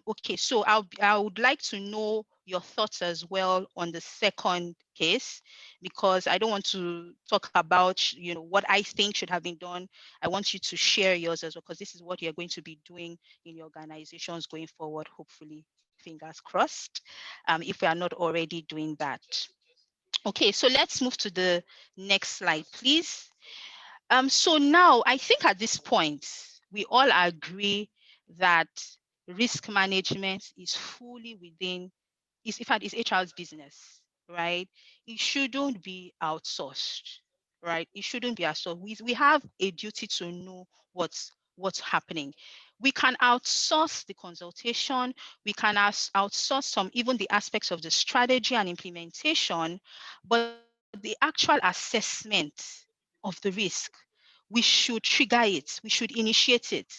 Speaker 2: Okay, so I would like to know your thoughts as well on the second case, because I don't want to talk about, what I think should have been done. I want you to share yours as well, because this is what you're going to be doing in your organizations going forward, hopefully, fingers crossed, if we are not already doing that. Okay, so let's move to the next slide, please. So now I think at this point, we all agree that risk management is fully within, in fact, it's HR's business, right? It shouldn't be outsourced, right? It shouldn't be outsourced. We have a duty to know what's happening. We can outsource the consultation. We can outsource even the aspects of the strategy and implementation, but the actual assessment of the risk, we should trigger it. We should initiate it.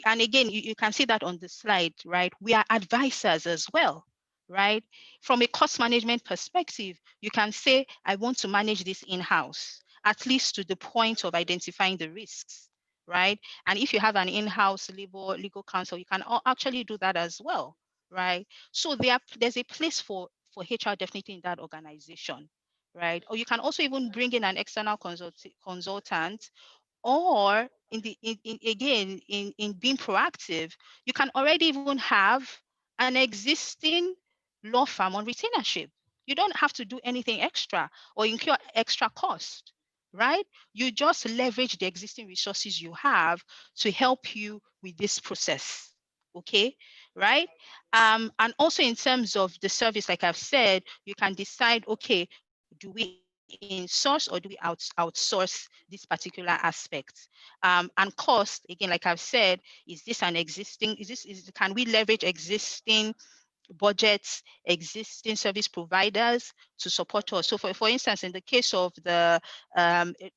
Speaker 2: And again, you can see that on the slide, right? We are advisors as well, right? From a cost management perspective, you can say, I want to manage this in-house, at least to the point of identifying the risks, right? And if you have an in-house legal counsel, you can actually do that as well, right? So there's a place for HR definitely in that organization, right? Or you can also even bring in an external consultant, or in being proactive, you can already even have an existing law firm on retainership. You don't have to do anything extra or incur extra cost, right? You just leverage the existing resources you have to help you with this process. Okay, right? And also in terms of the service, like I've said, you can decide, okay, do we in-source or do we outsource this particular aspect? And cost, again, like I've said, can we leverage existing budgets, existing service providers to support us? So for instance, in the case of the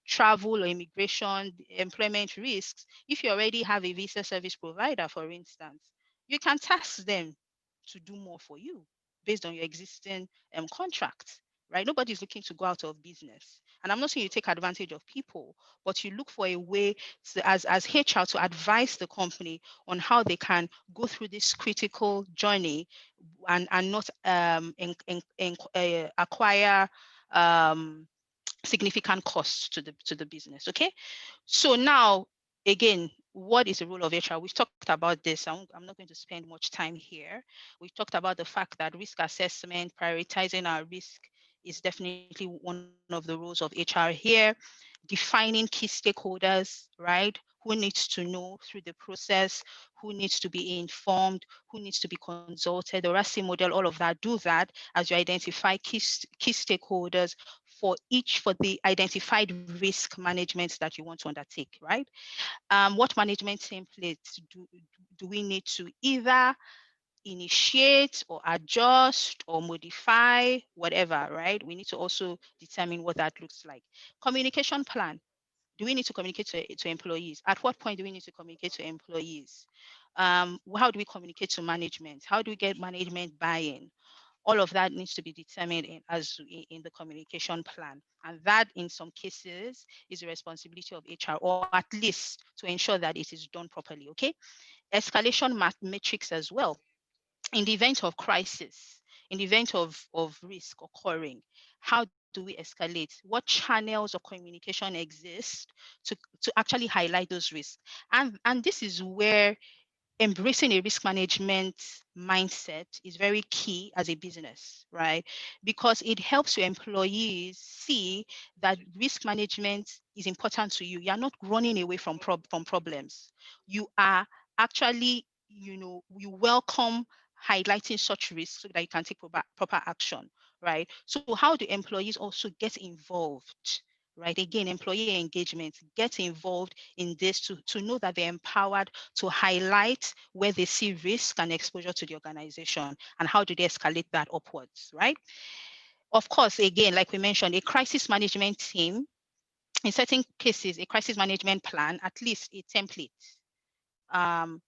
Speaker 2: travel or immigration, employment risks, if you already have a visa service provider, for instance, you can task them to do more for you, based on your existing contracts, right? Nobody's looking to go out of business. And I'm not saying you take advantage of people, but you look for a way to, as HR, to advise the company on how they can go through this critical journey and not acquire significant costs to the business. Okay, so now again, what is the role of HR? We've talked about this. I'm not going to spend much time here. We've talked about the fact that risk assessment, prioritizing our risk, is definitely one of the roles of HR here. Defining key stakeholders, right? Who needs to know through the process, who needs to be informed, who needs to be consulted. The RASI model, all of that, do that as you identify key stakeholders for the identified risk management that you want to undertake, right? What management templates do we need to either initiate or adjust or modify, whatever, right? We need to also determine what that looks like. Communication plan. Do we need to communicate to employees? At what point do we need to communicate to employees? How do we communicate to management? How do we get management buy-in? All of that needs to be determined in the communication plan. And that, in some cases, is the responsibility of HR, or at least to ensure that it is done properly, okay? Escalation matrix as well. In the event of crisis, in the event of risk occurring, how do we escalate? What channels of communication exist to actually highlight those risks? And this is where embracing a risk management mindset is very key as a business, right? Because it helps your employees see that risk management is important to you. You're not running away from problems. You are actually, you welcome highlighting such risks so that you can take proper action, right? So how do employees also get involved? Right, again, employee engagement, get involved in this to know that they're empowered to highlight where they see risk and exposure to the organization, and how do they escalate that upwards, right? Of course, again, like we mentioned, a crisis management team, in certain cases, a crisis management plan, at least a template, um,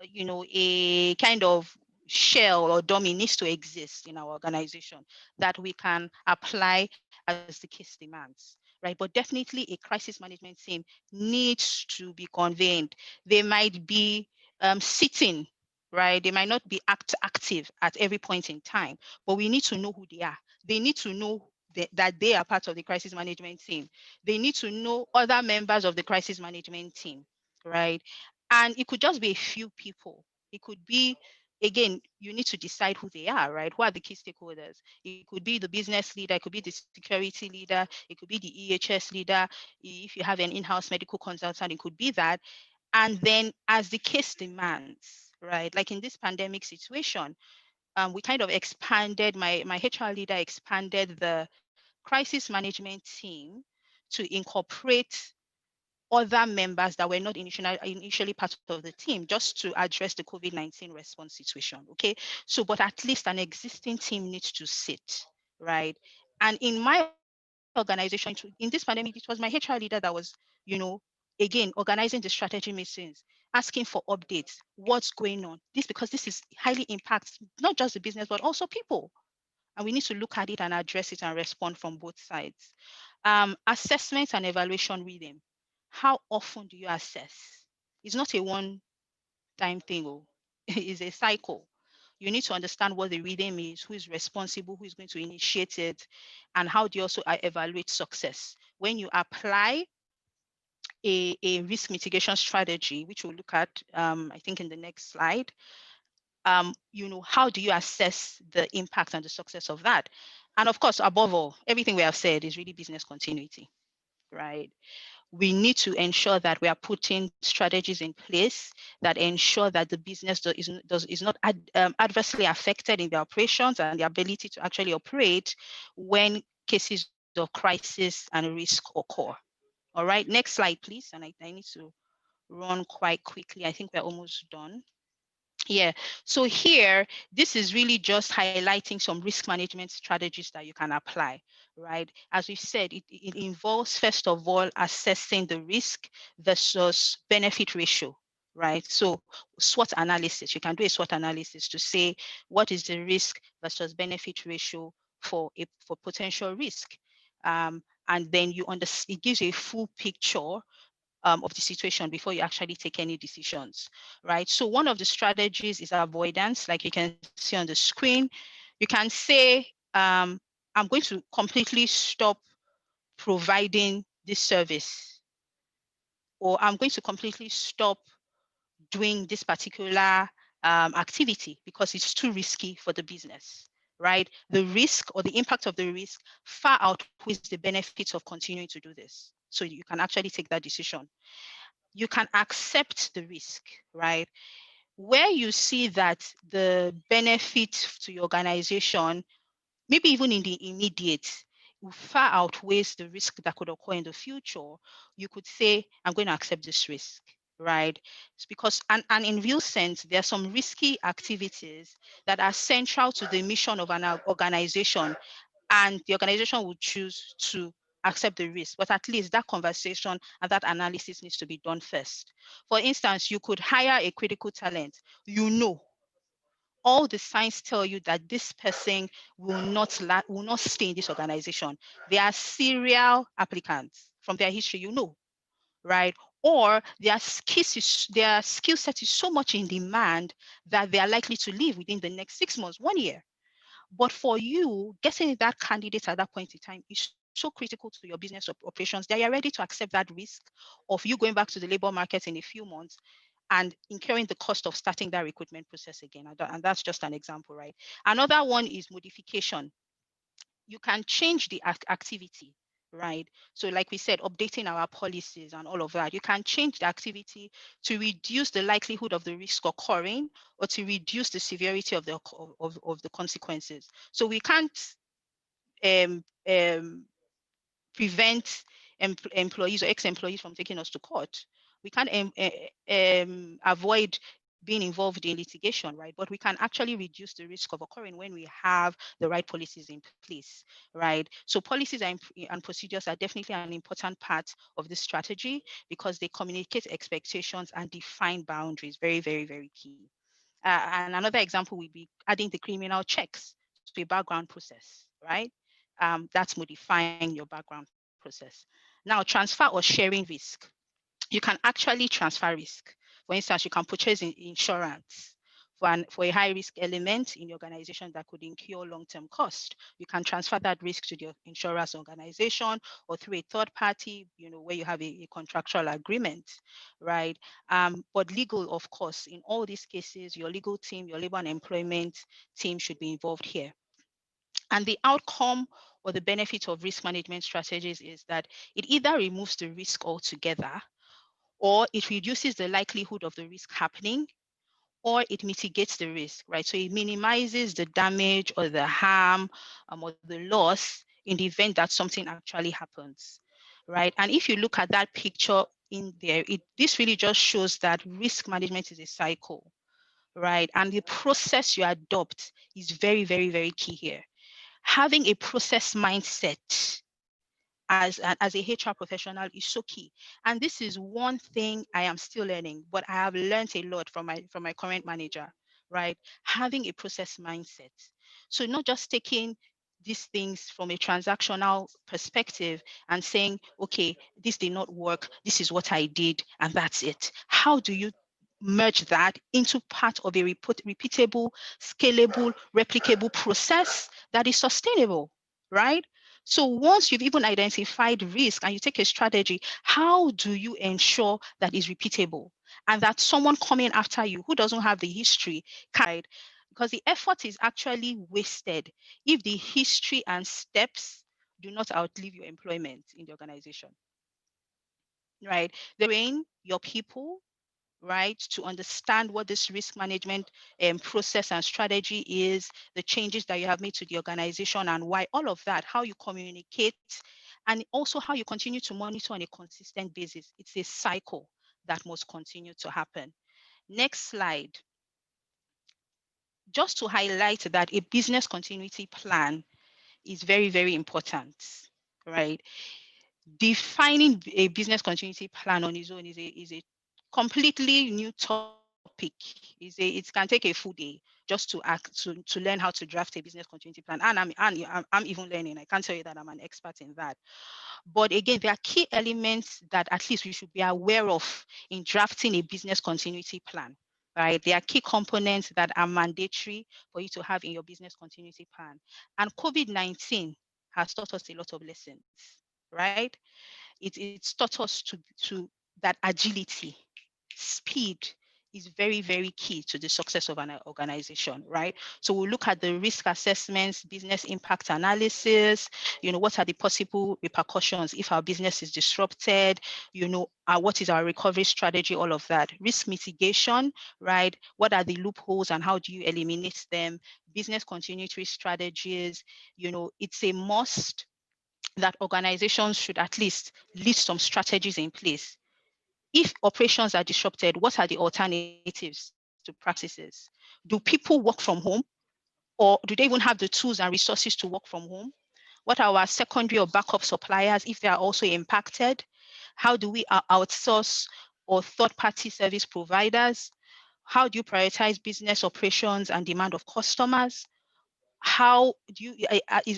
Speaker 2: a kind of shell or dummy needs to exist in our organization that we can apply as the case demands, right? But definitely a crisis management team needs to be convened. They might be sitting, right? They might not be active at every point in time, but we need to know who they are. They need to know that they are part of the crisis management team. They need to know other members of the crisis management team, right? And it could just be a few people. It could be, again, you need to decide who they are, right? Who are the key stakeholders? It could be the business leader, it could be the security leader, it could be the EHS leader. If you have an in-house medical consultant, it could be that. And then as the case demands, right? Like in this pandemic situation, we kind of expanded, my HR leader expanded the crisis management team to incorporate other members that were not initially part of the team, just to address the COVID-19 response situation. Okay. So, but at least an existing team needs to sit, right? And in my organization, in this pandemic, it was my HR leader that was, again, organizing the strategy meetings, asking for updates, what's going on. Because this is highly impacts not just the business, but also people. And we need to look at it and address it and respond from both sides. Assessment and evaluation rhythm. How often do you assess? It's not a one-time thing. Oh. It's a cycle. You need to understand what the rhythm is, who is responsible, who is going to initiate it, and how do you also evaluate success. When you apply a risk mitigation strategy, which we'll look at, I think, in the next slide, how do you assess the impact and the success of that? And of course, above all, everything we have said is really business continuity, right? We need to ensure that we are putting strategies in place that ensure that the business is not adversely affected in the operations and the ability to actually operate when cases of crisis and risk occur. All right, next slide, please. And I need to run quite quickly. I think we're almost done. Yeah, so here, this is really just highlighting some risk management strategies that you can apply, right? As we said, it involves, first of all, assessing the risk versus benefit ratio, right? So SWOT analysis, you can do a SWOT analysis to say what is the risk versus benefit ratio for potential risk. And then it gives you a full picture of the situation before you actually take any decisions, right? So one of the strategies is avoidance, like you can see on the screen. You can say, I'm going to completely stop providing this service, or I'm going to completely stop doing this particular activity because it's too risky for the business, right? The risk or the impact of the risk far outweighs the benefits of continuing to do this. So you can actually take that decision. You can accept the risk, right? Where you see that the benefit to your organization, maybe even in the immediate, far outweighs the risk that could occur in the future, you could say, I'm going to accept this risk, right? It's because, and in real sense, there are some risky activities that are central to the mission of an organization, and the organization will choose to accept the risk. But at least that conversation and that analysis needs to be done first. For instance, you could hire a critical talent. You know, all the signs tell you that this person will not stay in this organization. They are serial applicants from their history, you know, right? Or their skill set is so much in demand that they are likely to leave within the next 6 months, 1 year. But for you, getting that candidate at that point in time is so critical to your business operations that you're ready to accept that risk of you going back to the labor market in a few months and incurring the cost of starting that recruitment process again. And that's just an example, right? Another one is modification. You can change the activity, right? So like we said, updating our policies and all of that, you can change the activity to reduce the likelihood of the risk occurring or to reduce the severity of the consequences. So we can't um, um, prevent employees or ex-employees from taking us to court. We can't avoid being involved in litigation, right? But we can actually reduce the risk of occurring when we have the right policies in place, right? So policies and procedures are definitely an important part of this strategy because they communicate expectations and define boundaries. Very, very, very key. And another example would be adding the criminal checks to a background process, right? That's modifying your background process. Now, transfer or sharing risk. You can actually transfer risk. For instance, you can purchase insurance for a high risk element in your organization that could incur long-term cost. You can transfer that risk to the insurance organization or through a third party, where you have a contractual agreement, right? But legal, of course, in all these cases, your legal team, your labor and employment team should be involved here. And the outcome or the benefit of risk management strategies is that it either removes the risk altogether, or it reduces the likelihood of the risk happening, or it mitigates the risk, right? So it minimizes the damage or the harm or the loss in the event that something actually happens, right? And if you look at that picture in there, this really just shows that risk management is a cycle, right? And the process you adopt is very, very, very key here. Having a process mindset as a HR professional is so key. And this is one thing I am still learning, but I have learned a lot from my current manager, right? Having a process mindset. So not just taking these things from a transactional perspective and saying, okay, this did not work, this is what I did, and that's it. How do you merge that into part of a repeatable, scalable, replicable process that is sustainable, right? So once you've even identified risk and you take a strategy, how do you ensure that is repeatable and that someone coming after you who doesn't have the history can, because the effort is actually wasted if the history and steps do not outlive your employment in the organization, right? Train your people, right, to understand what this risk management process and strategy is, the changes that you have made to the organization and why, all of that, how you communicate, and also how you continue to monitor on a consistent basis. It's a cycle that must continue to happen. Next slide. Just to highlight that a business continuity plan is very, very important, right? Defining a business continuity plan on its own is a completely new topic. It can take a full day just to to learn how to draft a business continuity plan. And I'm even learning. I can't tell you that I'm an expert in that. But again, there are key elements that at least we should be aware of in drafting a business continuity plan. Right? There are key components that are mandatory for you to have in your business continuity plan. And COVID-19 has taught us a lot of lessons, right? It's taught us to that agility, speed is very, very key to the success of an organization, right? So we'll look at the risk assessments, business impact analysis, what are the possible repercussions if our business is disrupted, what is our recovery strategy, all of that. Risk mitigation, right? What are the loopholes and how do you eliminate them? Business continuity strategies, it's a must that organizations should at least list some strategies in place. If operations are disrupted, what are the alternatives to practices? Do people work from home, or do they even have the tools and resources to work from home? What are our secondary or backup suppliers if they are also impacted? How do we outsource or third-party service providers? How do you prioritize business operations and demand of customers? How do you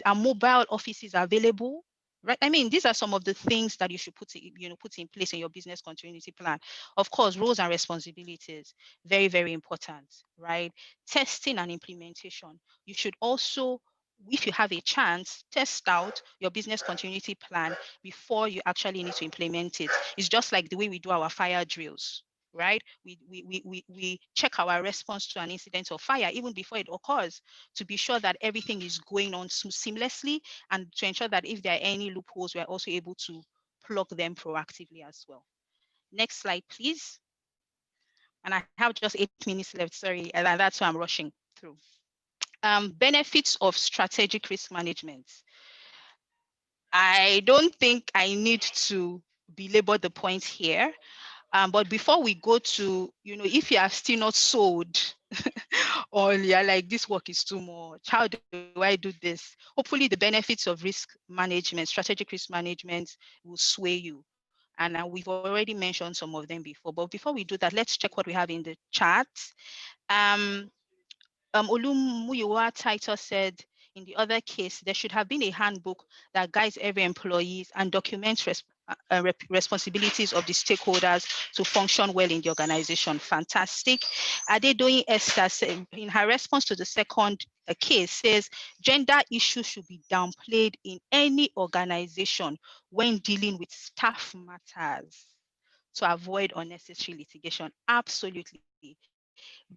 Speaker 2: are mobile offices available, right? I mean, these are some of the things that you should put in place in your business continuity plan. Of course, roles and responsibilities, very, very important, right? Testing and implementation. You should also, if you have a chance, test out your business continuity plan before you actually need to implement it. It's just like the way we do our fire drills, right? We check our response to an incident of fire even before it occurs, to be sure that everything is going on seamlessly, and to ensure that if there are any loopholes, we're also able to plug them proactively as well. Next slide, please. And I have just 8 minutes left, sorry, and that's why I'm rushing through. Benefits of strategic risk management. I don't think I need to belabor the point here. But before we go to, if you are still not sold or you're like, this work is too much, how do I do this? Hopefully the benefits of risk management, strategic risk management will sway you. And we've already mentioned some of them before. But before we do that, let's check what we have in the chat. Um, Olumuyiwa Titus said, in the other case, there should have been a handbook that guides every employee and documents responsibilities of the stakeholders to function well in the organization. Fantastic. Adedoyin Esther, in her response to the second case, says gender issues should be downplayed in any organization when dealing with staff matters to avoid unnecessary litigation. Absolutely.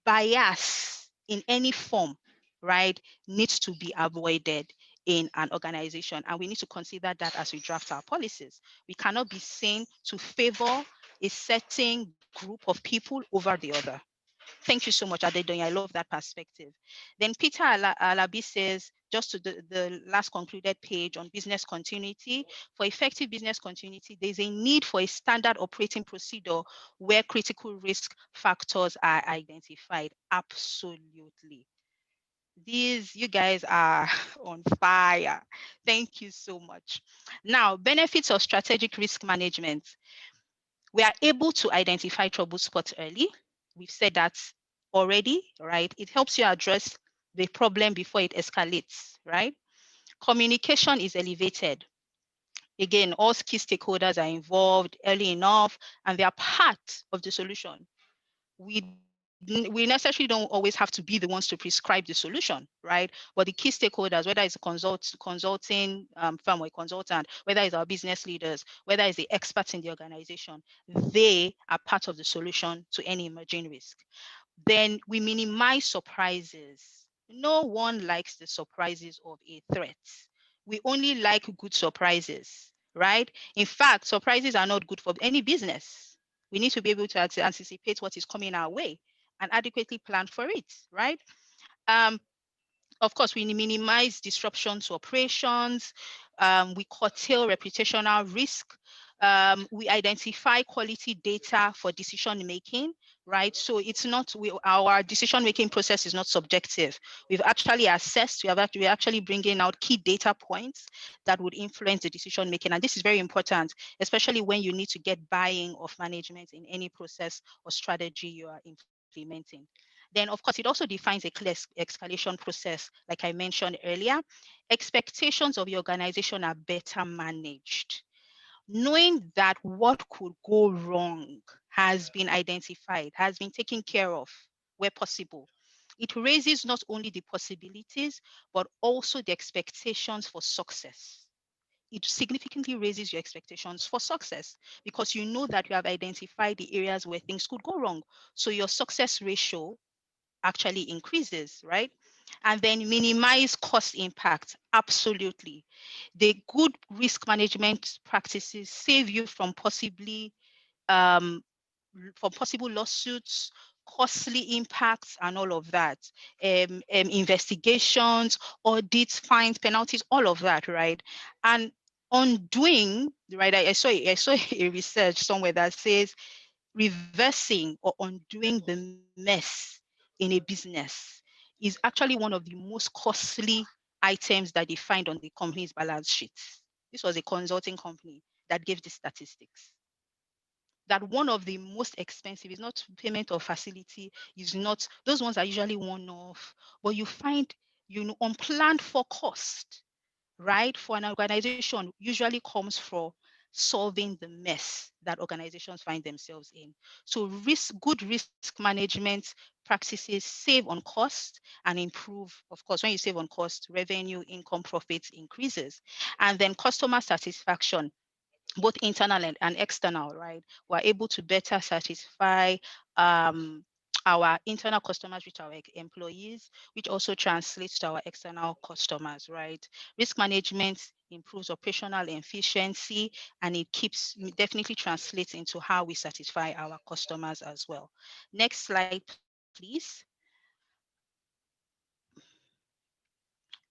Speaker 2: Bias in any form, right, needs to be avoided in an organization. And we need to consider that as we draft our policies. We cannot be seen to favor a certain group of people over the other. Thank you so much, Adedoyin. I love that perspective. Then Peter Alabi says, just to the last concluded page on business continuity, for effective business continuity, there's a need for a standard operating procedure where critical risk factors are identified. Absolutely. You guys are on fire. Thank you so much. Now, benefits of strategic risk management. We are able to identify trouble spots early. We've said that already, right? It helps you address the problem before it escalates, right? Communication is elevated. Again, all key stakeholders are involved early enough, and they are part of the solution. We necessarily don't always have to be the ones to prescribe the solution, right? But the key stakeholders, whether it's a consulting firm or a consultant, whether it's our business leaders, whether it's the experts in the organization, they are part of the solution to any emerging risk. Then we minimize surprises. No one likes the surprises of a threat. We only like good surprises, right? In fact, surprises are not good for any business. We need to be able to anticipate what is coming our way and adequately plan for it, right? Um, of course, we minimize disruption to operations. We curtail reputational risk. We identify quality data for decision making, right? So it's not, our decision making process is not subjective. We've actually assessed, we're actually bringing out key data points that would influence the decision making. And this is very important, especially when you need to get buy-in of management in any process or strategy you are implementing. Then, of course, it also defines a clear escalation process, like I mentioned earlier. Expectations of your organization are better managed. Knowing that what could go wrong has been identified, has been taken care of where possible. It raises not only the possibilities, but also the expectations for success. It significantly raises your expectations for success because you know that you have identified the areas where things could go wrong. So your success ratio actually increases, right? And then minimize cost impact. Absolutely. The good risk management practices save you um, from possible lawsuits, costly impacts, and all of that. Investigations, audits, fines, penalties, all of that, right? And undoing, right? I saw a research somewhere that says reversing or undoing the mess in a business is actually one of the most costly items that they find on the company's balance sheets. This was a consulting company that gave the statistics that one of the most expensive is not payment of facility, is not, those ones are usually one off, but you find, unplanned for cost, right, for an organization usually comes from solving the mess that organizations find themselves in. So good risk management practices save on cost and improve, of course, when you save on cost, revenue, income, profits increases. And then customer satisfaction, both internal and external, right? We're able to better satisfy um, our internal customers with our employees, which also translates to our external customers, right? Risk management improves operational efficiency, and it definitely translates into how we satisfy our customers as well. Next slide, please.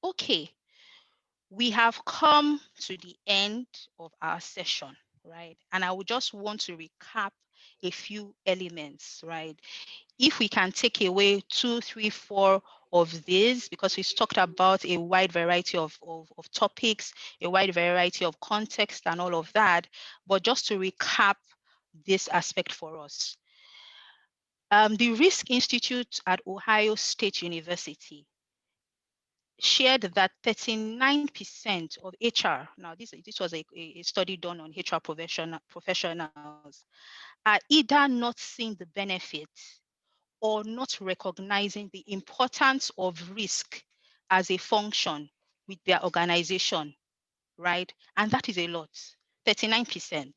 Speaker 2: Okay, we have come to the end of our session, right? And I would just want to recap a few elements, right? If we can take away 2, 3, 4 of these, because we've talked about a wide variety of topics, a wide variety of context and all of that, but just to recap this aspect for us. The Risk Institute at Ohio State University shared that 39% of HR, now this was a study done on HR professionals, are either not seeing the benefit or not recognizing the importance of risk as a function with their organization, right? And that is a lot, 39%.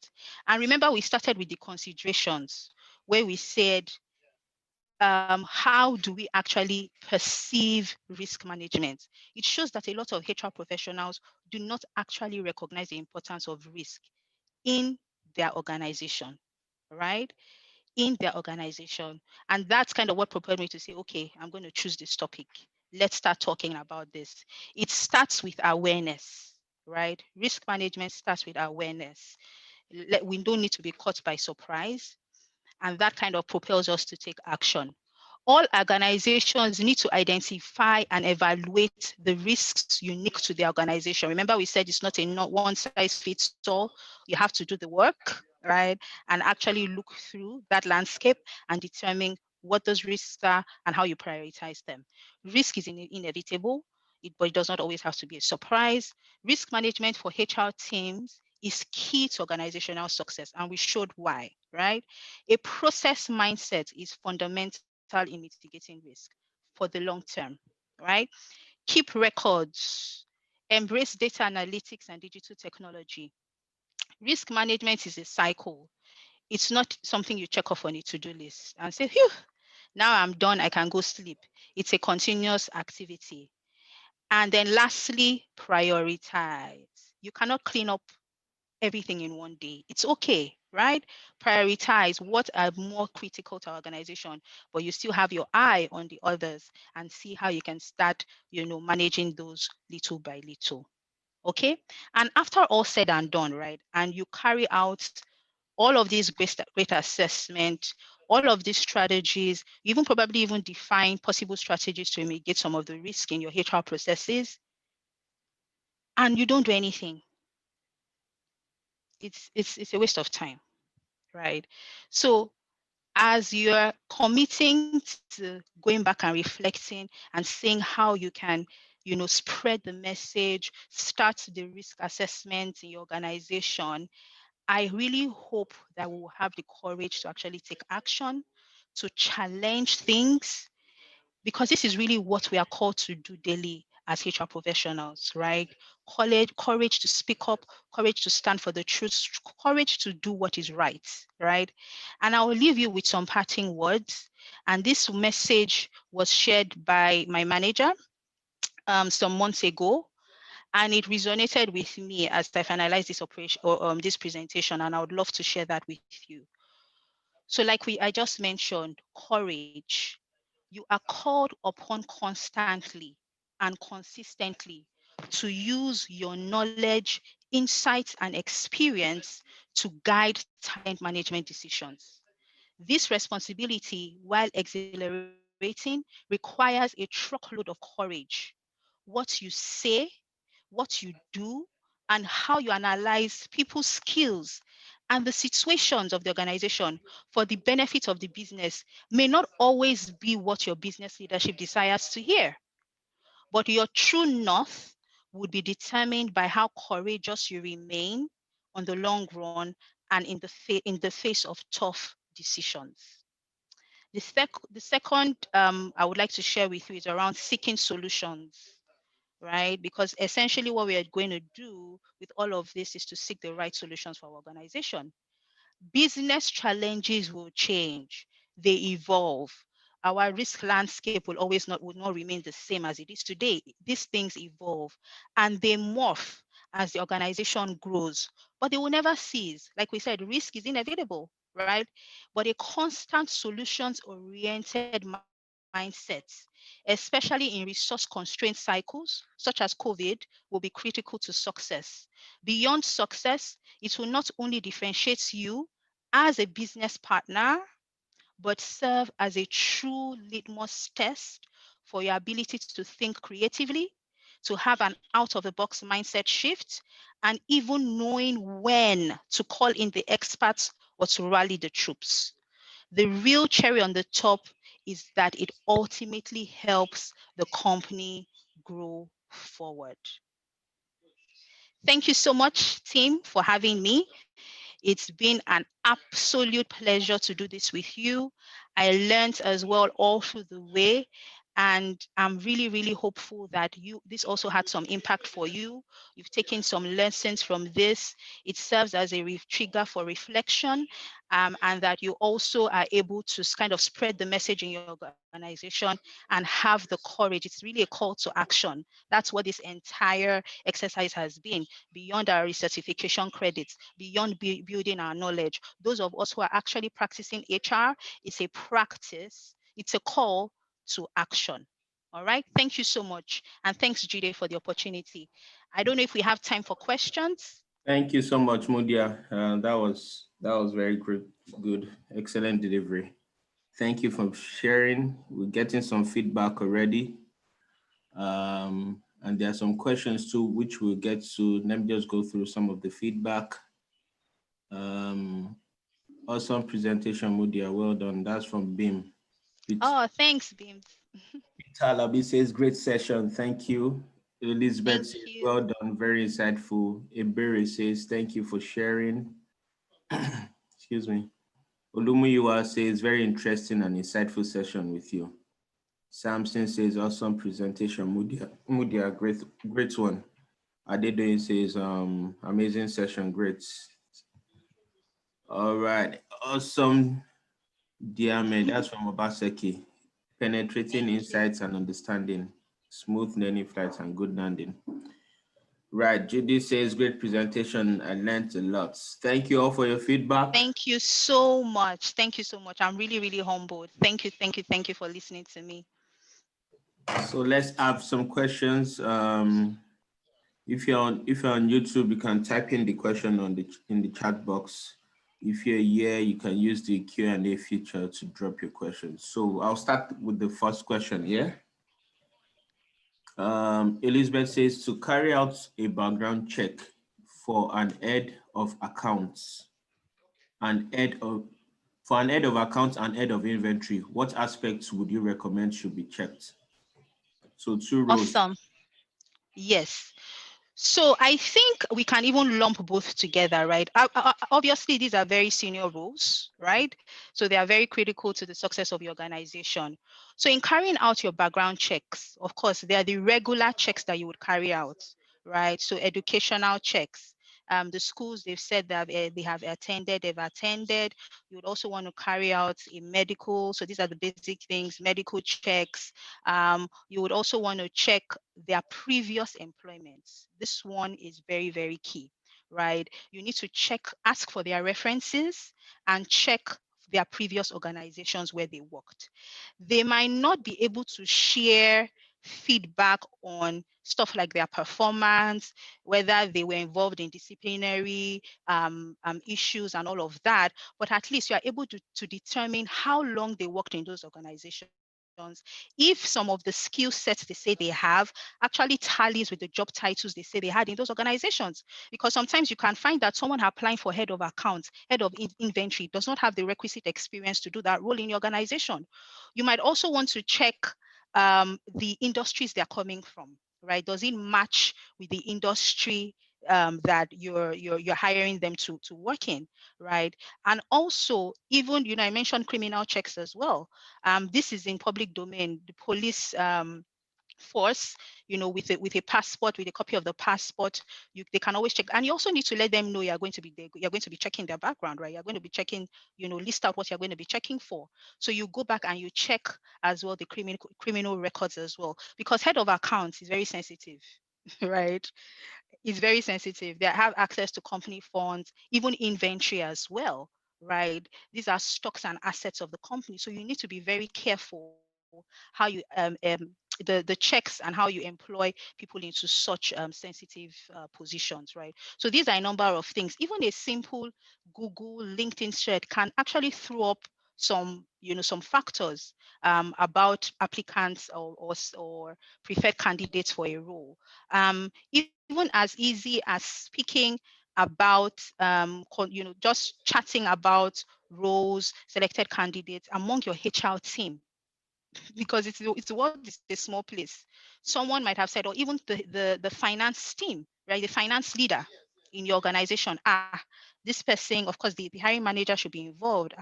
Speaker 2: And remember, we started with the considerations where we said, how do we actually perceive risk management? It shows that a lot of HR professionals do not actually recognize the importance of risk in their organization, right? In their organization. And that's kind of what propelled me to say, okay, I'm going to choose this topic. Let's start talking about this. It starts with awareness, right? Risk management starts with awareness. We don't need to be caught by surprise. And that kind of propels us to take action. All organizations need to identify and evaluate the risks unique to their organization. Remember, we said it's not a one size fits all. You have to do the work, right? And actually look through that landscape and determine what those risks are and how you prioritize them. Risk is inevitable, but it does not always have to be a surprise. Risk management for HR teams is key to organizational success, and we showed why, right? A process mindset is fundamental in mitigating risk for the long term, right? Keep records, embrace data analytics and digital technology. Risk management is a cycle. It's not something you check off on a to-do list and say, phew, now I'm done, I can go sleep. It's a continuous activity. And then lastly, prioritize. You cannot clean up everything in one day. It's okay, right? Prioritize what are more critical to our organization, but you still have your eye on the others and see how you can start, managing those little by little. Okay. And after all said and done, right, and you carry out all of these great assessment, all of these strategies, you even probably even define possible strategies to mitigate some of the risk in your HR processes, and you don't do anything. It's a waste of time, right? So as you're committing to going back and reflecting and seeing how you can, spread the message, start the risk assessment in your organization, I really hope that we will have the courage to actually take action, to challenge things, because this is really what we are called to do daily as HR professionals, right? Courage to speak up, courage to stand for the truth, courage to do what is right? And I will leave you with some parting words. And this message was shared by my manager some months ago, and it resonated with me as I finalized this operation or this presentation, and I would love to share that with you. So, like I just mentioned, courage. You are called upon constantly and consistently to use your knowledge, insights, and experience to guide talent management decisions. This responsibility, while exhilarating, requires a truckload of courage. What you say, what you do, and how you analyze people's skills and the situations of the organization for the benefit of the business may not always be what your business leadership desires to hear. But your true north would be determined by how courageous you remain on the long run and in the face of tough decisions. The second I would like to share with you is around seeking solutions, right? Because essentially what we are going to do with all of this is to seek the right solutions for our organization. Business challenges will change, they evolve. Our risk landscape will not remain the same as it is today. These things evolve and they morph as the organization grows, but they will never cease. Like we said, risk is inevitable, right? But a constant solutions oriented mindset, especially in resource constraint cycles such as COVID, will be critical to success. Beyond success, it will not only differentiate you as a business partner, but serve as a true litmus test for your ability to think creatively, to have an out of the box mindset shift, and even knowing when to call in the experts or to rally the troops. The real cherry on the top is that it ultimately helps the company grow forward. Thank you so much, team, for having me. It's been an absolute pleasure to do this with you. I learned as well all through the way, and I'm really, really hopeful that this also had some impact for you. You've taken some lessons from this. It serves as a trigger for reflection, and that you also are able to kind of spread the message in your organization and have the courage. It's really a call to action. That's what this entire exercise has been, beyond our recertification credits, beyond building our knowledge. Those of us who are actually practicing HR, it's a practice, it's a call to action. All right. Thank you so much. And thanks, Jide, for the opportunity. I don't know if we have time for questions.
Speaker 1: Thank you so much, Mudia. That was very good, excellent delivery. Thank you for sharing. We're getting some feedback already. And there are some questions too, which we'll get to. Let me just go through some of the feedback. Um, awesome presentation, Mudia. Well done. That's from BIM.
Speaker 2: Oh, thanks, Beams.
Speaker 1: Talabi says, great session. Thank you. Elizabeth
Speaker 2: Thank
Speaker 1: says,
Speaker 2: you.
Speaker 1: well done. Very insightful. Iberi says, thank you for sharing. Excuse me. Olumuyiwa says, very interesting and insightful session with you. Samson says, awesome presentation. Mudia, great one. Adedoyin says, amazing session, great. All right, awesome. Diame, that's from Obaseki. Penetrating
Speaker 2: Thank you.
Speaker 1: insights and understanding, smooth learning flights and good landing. Right, Judy says, great presentation. I learned a lot. Thank you all for your feedback.
Speaker 2: Thank you so much. Thank you so much. I'm really, really humbled. Thank you, thank you, thank you for listening to me.
Speaker 1: So let's have some questions. If you're on YouTube, you can type in the question in the chat box. If you're here, you can use the Q&A feature to drop your questions. So I'll start with the first question. Yeah. Elizabeth says to carry out a background check for an head of accounts and head of for an head of accounts and head of inventory, what aspects would you recommend should be checked? So two roles.
Speaker 2: Awesome. Yes. So I think we can even lump both together, right? Obviously, these are very senior roles, right? So they are very critical to the success of your organization. So in carrying out your background checks, of course, they are the regular checks that you would carry out, right? So educational checks. The schools they've said that they have attended, they've attended. You would also want to carry out a medical. So these are the basic things, medical checks. You would also want to check their previous employments. This one is very, very key, right? You need to check, ask for their references and check their previous organizations where they worked. They might not be able to share feedback on stuff like their performance, whether they were involved in disciplinary issues and all of that, but at least you are able to determine how long they worked in those organizations. If some of the skill sets they say they have actually tallies with the job titles they say they had in those organizations. Because sometimes you can find that someone applying for head of accounts, head of inventory does not have the requisite experience to do that role in your organization. You might also want to check the industries they're coming from, right? Does it match with the industry that you're hiring them to work in, right? And also, even I mentioned criminal checks as well. This is in public domain. The police force, with a passport, with a copy of the passport, they can always check. And you also need to let them know you're going to be there, you're going to be checking their background, right? You're going to be checking, list out what you're going to be checking for. So you go back and you check as well the criminal records as well, because head of accounts is very sensitive, right? It's very sensitive. They have access to company funds, even inventory as well, right? These are stocks and assets of the company. So you need to be very careful how you the checks and how you employ people into such sensitive positions, right? So these are a number of things. Even a simple Google LinkedIn thread can actually throw up some factors about applicants or preferred candidates for a role. Even as easy as speaking about just chatting about roles, selected candidates among your HR team, because it's the world is a small place. Someone might have said, or even the finance team, right? The finance leader in your organization. This person, of course, the hiring manager should be involved.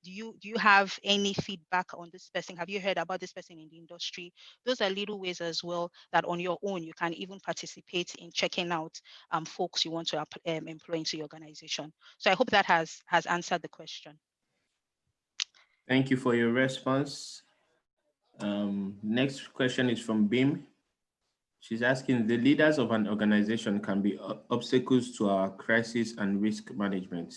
Speaker 2: Do you have any feedback on this person? Have you heard about this person in the industry? Those are little ways as well that on your own you can even participate in checking out folks you want to employ into your organization. So I hope that has answered the question.
Speaker 1: Thank you for your response. Next question is from Bim. She's asking, the leaders of an organization can be obstacles to our crisis and risk management.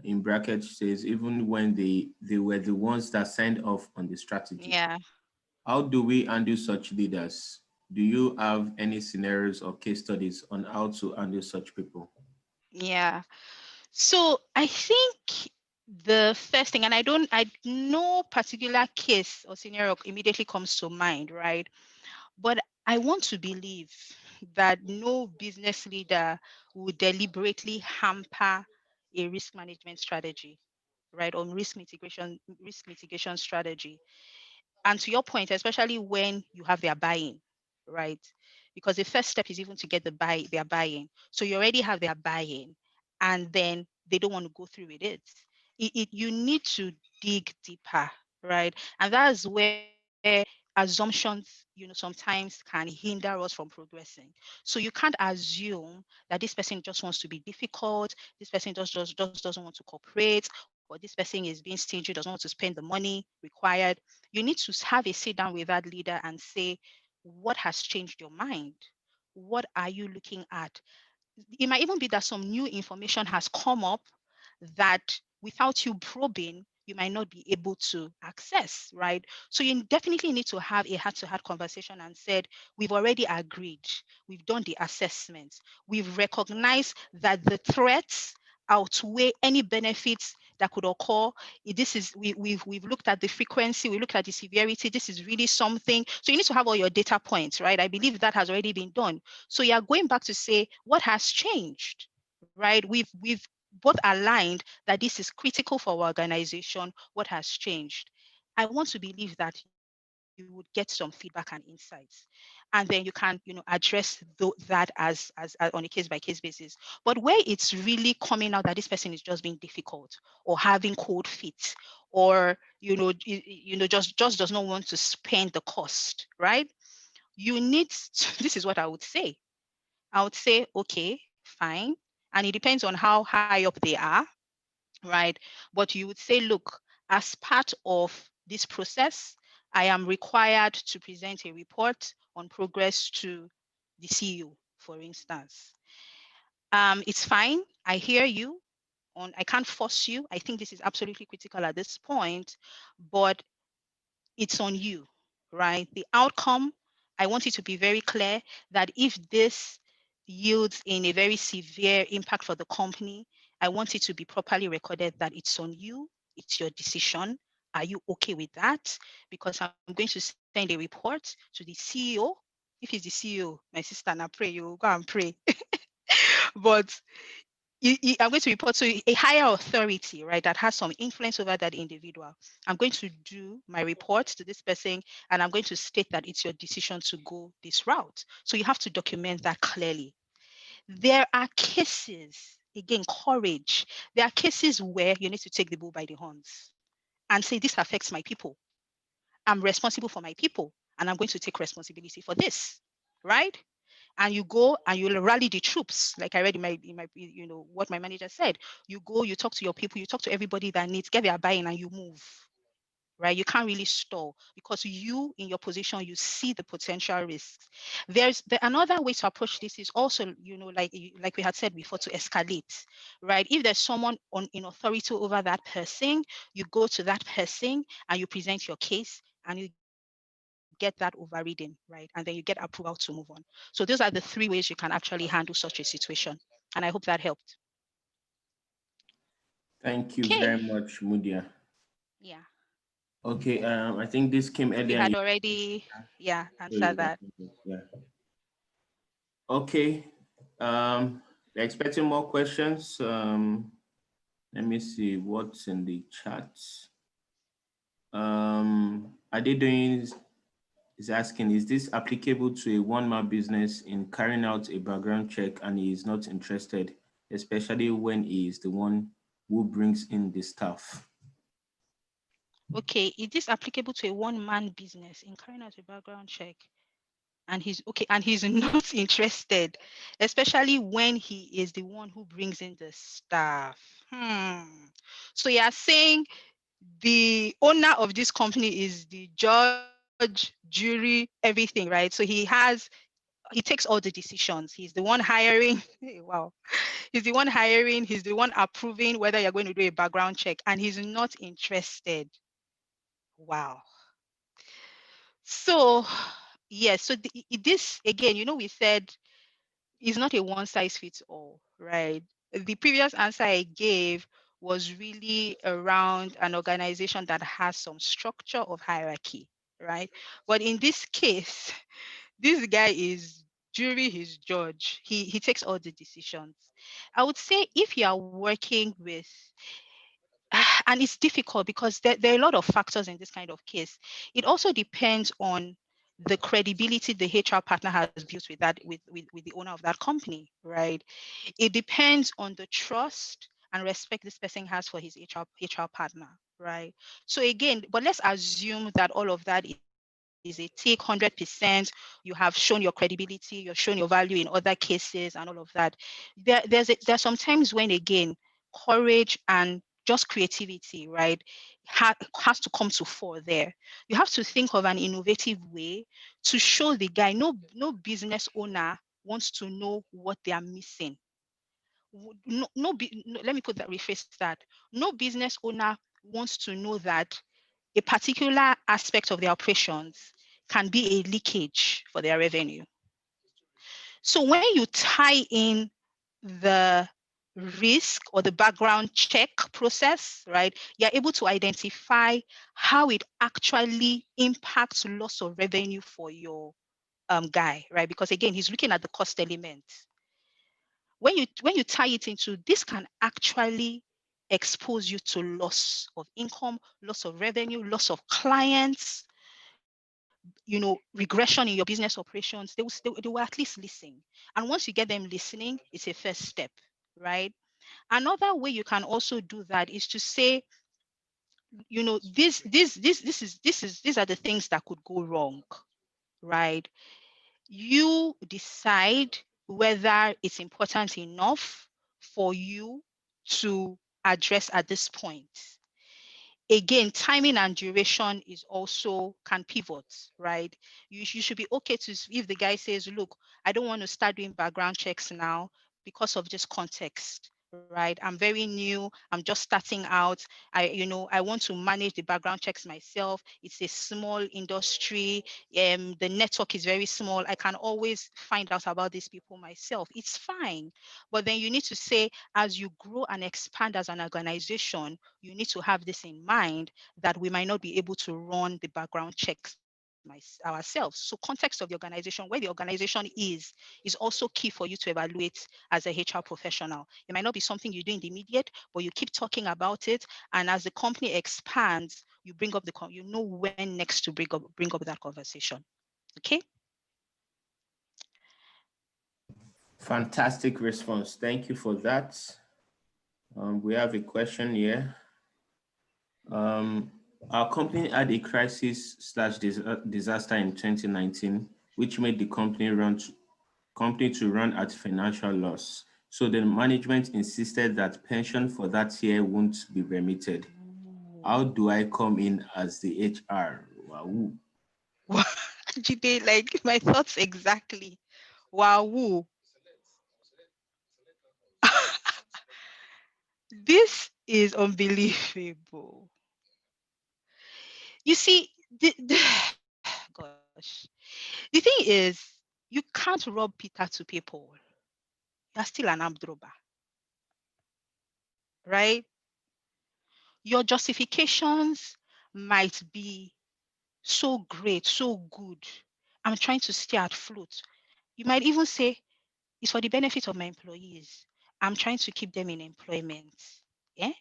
Speaker 1: In brackets, says even when they were the ones that signed off on the strategy.
Speaker 2: Yeah.
Speaker 1: How do we handle such leaders? Do you have any scenarios or case studies on how to handle such people?
Speaker 2: Yeah. So I think the first thing, and I no particular case or scenario immediately comes to mind, right? But I want to believe that no business leader would deliberately hamper a risk management strategy, right? Or risk mitigation strategy. And to your point, especially when you have their buy-in, right? Because the first step is even to get their buy-in. So you already have their buy-in, and then they don't want to go through with it. You need to dig deeper, right? And that's where assumptions, sometimes can hinder us from progressing. So you can't assume that this person just wants to be difficult, this person just doesn't want to cooperate, or this person is being stingy, doesn't want to spend the money required. You need to have a sit down with that leader and say, what has changed your mind? What are you looking at? It might even be that some new information has come up that without you probing, you might not be able to access, right? So you definitely need to have a heart-to-heart conversation and said, we've already agreed, we've done the assessment, we've recognized that the threats outweigh any benefits that could occur. We've looked at the frequency, we looked at the severity. This is really something. So you need to have all your data points, right? I believe that has already been done. So you are going back to say what has changed, right? We've both aligned that this is critical for our organization. What has changed? I want to believe that you would get some feedback and insights, and then you can, address that as on a case by case basis. But where it's really coming out that this person is just being difficult or having cold feet, or just does not want to spend the cost, right? You need to, this is what I would say. I would say, okay, fine. And it depends on how high up they are, right? But you would say, look, as part of this process, I am required to present a report on progress to the CEO, for instance. It's fine. I hear you. I can't force you. I think this is absolutely critical at this point, but it's on you, right? The outcome, I want it to be very clear that if this yields in a very severe impact for the company, I want it to be properly recorded that it's on you, it's your decision. Are you okay with that? Because I'm going to send a report to the CEO. If he's the CEO, my sister, now pray, you go and pray. But I'm going to report to a higher authority, right, that has some influence over that individual. I'm going to do my report to this person, and I'm going to state that it's your decision to go this route. So you have to document that clearly. There are cases, again, courage. There are cases where you need to take the bull by the horns and say, this affects my people. I'm responsible for my people, and I'm going to take responsibility for this, right? And you go and you rally the troops, like I read in my what my manager said. You go, you talk to your people, you talk to everybody that needs, get their buy-in, and you move, right? You can't really stall because you, in your position, you see the potential risks. Another way to approach this is also, like we had said before, to escalate, right? If there's someone in authority over that person, you go to that person and you present your case and you get that overridden, right? And then you get approval to move on. So those are the three ways you can actually handle such a situation. And I hope that helped.
Speaker 1: Thank you
Speaker 2: Okay.
Speaker 1: very much, Mudia.
Speaker 2: Yeah.
Speaker 1: Okay, I think this came
Speaker 2: Hope you
Speaker 1: earlier.
Speaker 2: had already, yeah,
Speaker 1: So
Speaker 2: answered
Speaker 1: you
Speaker 2: that.
Speaker 1: yeah. Okay. We're expecting more questions. Let me see what's in the chat. Are they doing is asking, is this applicable to a one-man business in carrying out a background check and he is not interested, especially when he is the one who brings in the staff?
Speaker 2: Okay, is this applicable to a one-man business in carrying out a background check? And he's okay, and he's not interested, especially when he is the one who brings in the staff. So you are saying the owner of this company is the judge, jury, everything, right? So he takes all the decisions. He's the one hiring. Wow. He's the one hiring, he's the one approving whether you're going to do a background check, and he's not interested. Wow. So, yes, so this again, we said is not a one size fits all, right? The previous answer I gave was really around an organization that has some structure of hierarchy, right? But in this case, this guy is jury, he's judge. He takes all the decisions. I would say if you are working with and it's difficult because there are a lot of factors in this kind of case. It also depends on the credibility the HR partner has built with that with the owner of that company, right? It depends on the trust and respect this person has for his HR partner, right? So again, but let's assume that all of that is a take 100%. You have shown your credibility, you've shown your value in other cases and all of that. There's sometimes when again courage and just creativity, right, has to come to fore there. You have to think of an innovative way to show the guy no business owner wants to know what they are missing. No, let me rephrase that. No business owner wants to know that a particular aspect of their operations can be a leakage for their revenue. So when you tie in the risk or the background check process, right, you're able to identify how it actually impacts loss of revenue for your guy, right? Because again, he's looking at the cost element. When you tie it into this, can actually expose you to loss of income, loss of revenue, loss of clients, regression in your business operations. They will at least listen. And once you get them listening, it's a first step, right? Another way you can also do that is to say, these are the things that could go wrong, right? You decide whether it's important enough for you to address at this point. Again, timing and duration is also can pivot, right? You should be okay to, if the guy says, look, I don't want to start doing background checks now because of this context, right? I'm very new, I'm just starting out. I want to manage the background checks myself. It's a small industry. The network is very small. I can always find out about these people myself. It's fine. But then you need to say, as you grow and expand as an organization, you need to have this in mind, that we might not be able to run the background checks ourselves. So context of the organization, where the organization is also key for you to evaluate as a HR professional. It might not be something you do in the immediate, but you keep talking about it. And as the company expands, you bring up you know when next to bring up that conversation. Okay.
Speaker 1: Fantastic response. Thank you for that. We have a question here. Um, our company had a crisis slash disaster in 2019, which made the company to run at financial loss. So the management insisted that pension for that year won't be remitted. How do I come in as the HR? Wow.
Speaker 2: Jide, like my thoughts exactly. Wow. This is unbelievable. You see, gosh, the thing is, you can't rob Peter to pay Paul. You're still an armed robber, right? Your justifications might be so great, so good. I'm trying to stay afloat. You might even say, it's for the benefit of my employees. I'm trying to keep them in employment. Yeah.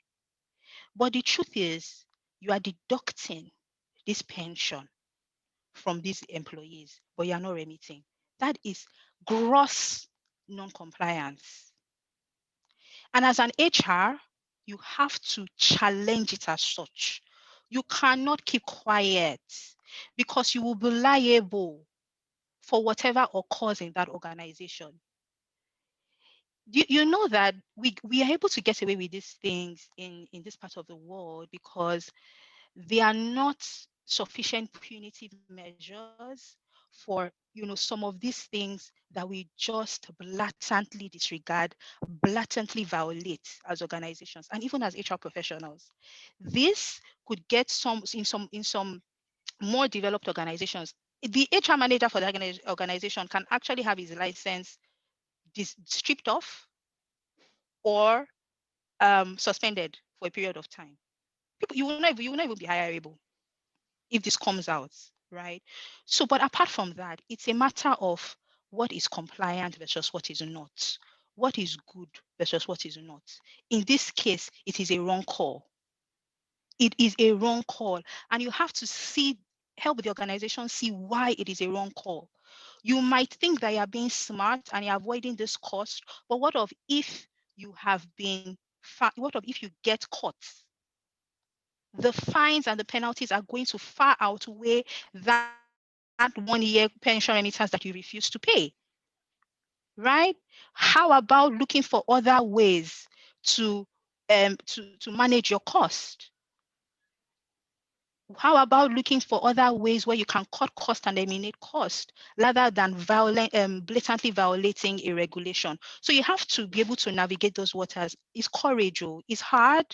Speaker 2: But the truth is, you are deducting this pension from these employees, but you are not remitting. That is gross non-compliance. And as an HR, you have to challenge it as such. You cannot keep quiet, because you will be liable for whatever occurs in that organization. You know that we are able to get away with these things in this part of the world because they are not sufficient punitive measures for some of these things that we just blatantly disregard, blatantly violate as organizations and even as HR professionals. This could get some more developed organizations. The HR manager for the organization can actually have his license stripped off or suspended for a period of time. People, you will not even be hireable if this comes out, right? So, but apart from that, it's a matter of what is compliant versus what is not, what is good versus what is not. In this case, it is a wrong call. It is a wrong call, and you have to help the organization see why it is a wrong call. You might think that you're being smart and you're avoiding this cost, but what of if you have been what of if you get caught? The fines and the penalties are going to far outweigh that 1 year pension remittance that you refuse to pay, right? How about looking for other ways to manage your cost? How about looking for other ways where you can cut cost and eliminate cost rather than blatantly violating a regulation? So you have to be able to navigate those waters. It's courage, it's hard,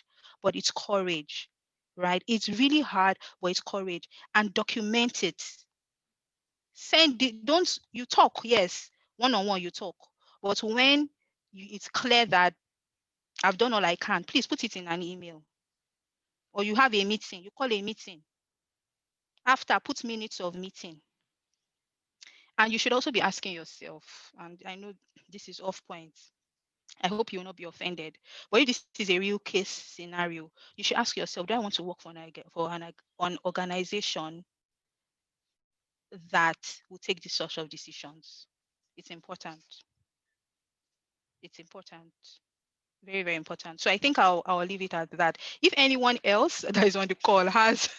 Speaker 2: but it's courage. right? It's really hard, but it's courage. And document it. Send it. Don't you talk? Yes, one on one you talk, but when it's clear that I've done all I can, please put it in an email. Or you have a meeting, you call a meeting. After, put minutes of meeting. And you should also be asking yourself, and I know this is off point. I hope you will not be offended. But if this is a real case scenario, you should ask yourself, do I want to work for an organization that will take this sort of decisions? It's important. It's important. Very, very important. So I think I'll leave it at that. If anyone else that is on the call has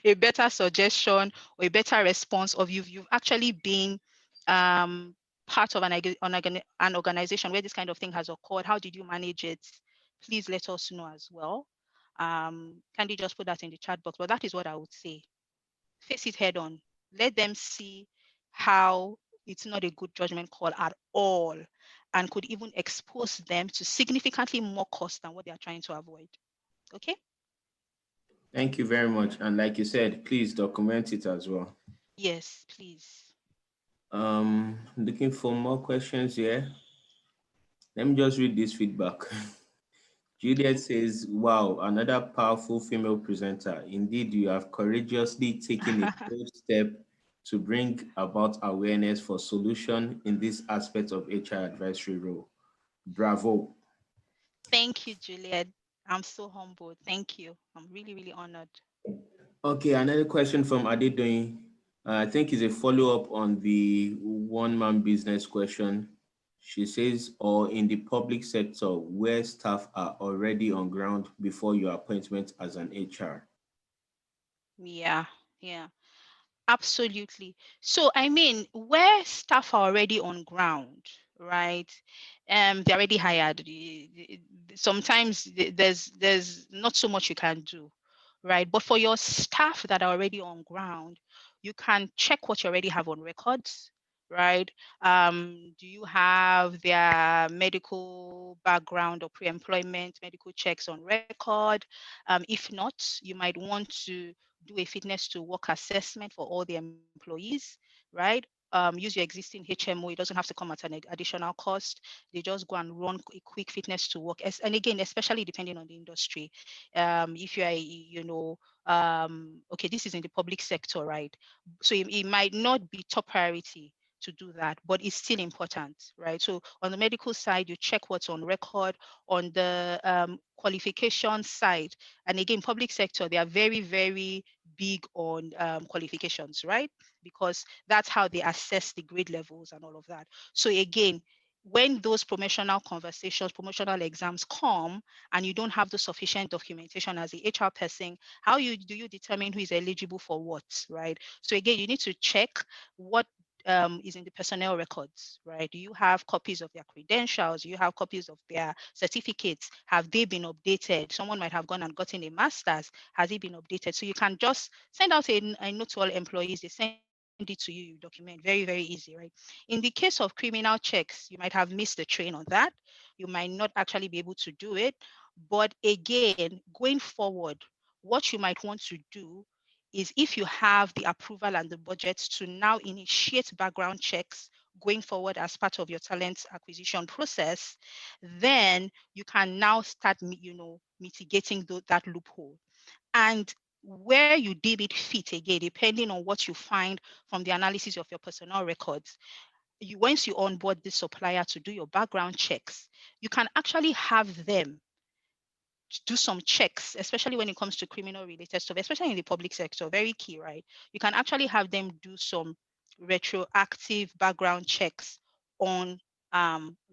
Speaker 2: a better suggestion or a better response, of you've actually been um, part of an organization where this kind of thing has occurred, how did you manage it? Please let us know as well. Can you just put that in the chat box? But that is what I would say. Face it head on. Let them see how it's not a good judgment call at all, and could even expose them to significantly more cost than what they are trying to avoid. Okay?
Speaker 1: Thank you very much. And like you said, please document it as well.
Speaker 2: Yes, please.
Speaker 1: Looking for more questions here. Let me just read this feedback. Juliet
Speaker 2: Okay.
Speaker 1: says, wow, another powerful female presenter. Indeed, you have courageously taken a bold step to bring about awareness for solution in this aspect of HR advisory role. Bravo.
Speaker 2: Thank you, Juliet. I'm so humbled. Thank you. I'm really, really honored.
Speaker 1: Okay, another question from Adedoyin. I think is a follow-up on the one-man business question. She says, or in the public sector where staff are already on ground before your appointment as an HR.
Speaker 2: Yeah, yeah. Absolutely. So, I mean, where staff are already on ground, right? They're already hired. Sometimes there's not so much you can do, right? But for your staff that are already on ground, you can check what you already have on records, right? Do you have their medical background or pre-employment medical checks on record? If not, you might want to do a fitness to work assessment for all the employees, right? Use your existing HMO. It doesn't have to come at an additional cost. They just go and run a quick fitness to work. And again, especially depending on the industry. If you are, okay, this is in the public sector, right? So it might not be top priority to do that, but it's still important, right? So on the medical side, you check what's on record. On the qualification side, and again, public sector, they are very, very big on qualifications, right? Because that's how they assess the grade levels and all of that. So again, when those promotional conversations, promotional exams come, and you don't have the sufficient documentation as a HR person, do you determine who is eligible for what, right? So again, you need to check what is in the personnel records, right? Do you have copies of their credentials? Do you have copies of their certificates? Have they been updated? Someone might have gone and gotten a master's. Has it been updated? So you can just send out a note to all employees. They send it to you. You document. Very, very easy, right? In the case of criminal checks, you might have missed the train on that. You might not actually be able to do it. But again, going forward, what you might want to do is, if you have the approval and the budget to now initiate background checks going forward as part of your talent acquisition process, then you can now start, mitigating that loophole. And where you deem it fit, again, depending on what you find from the analysis of your personnel records, once you onboard this supplier to do your background checks, you can actually have them do some checks, especially when it comes to criminal related stuff, especially in the public sector, very key, right? You can actually have them do some retroactive background checks on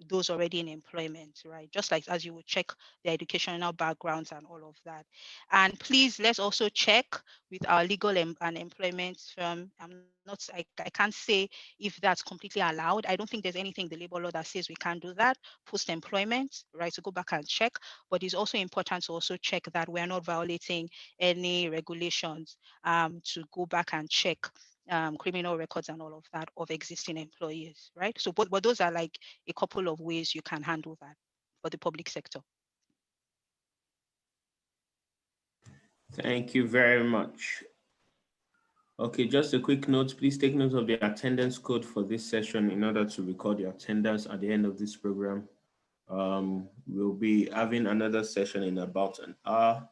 Speaker 2: those already in employment, right? Just like as you would check their educational backgrounds and all of that. And please, let's also check with our legal and employment firm. I can't say if that's completely allowed. I don't think there's anything in the labor law that says we can't do that post-employment, right? To go back and check, but it's also important to also check that we're not violating any regulations, to go back and check criminal records and all of that of existing employees, right? So, but those are like a couple of ways you can handle that for the public sector.
Speaker 1: Thank you very much. Okay, just a quick note. Please take note of the attendance code for this session in order to record your attendance at the end of this program. We'll be having another session in about an hour.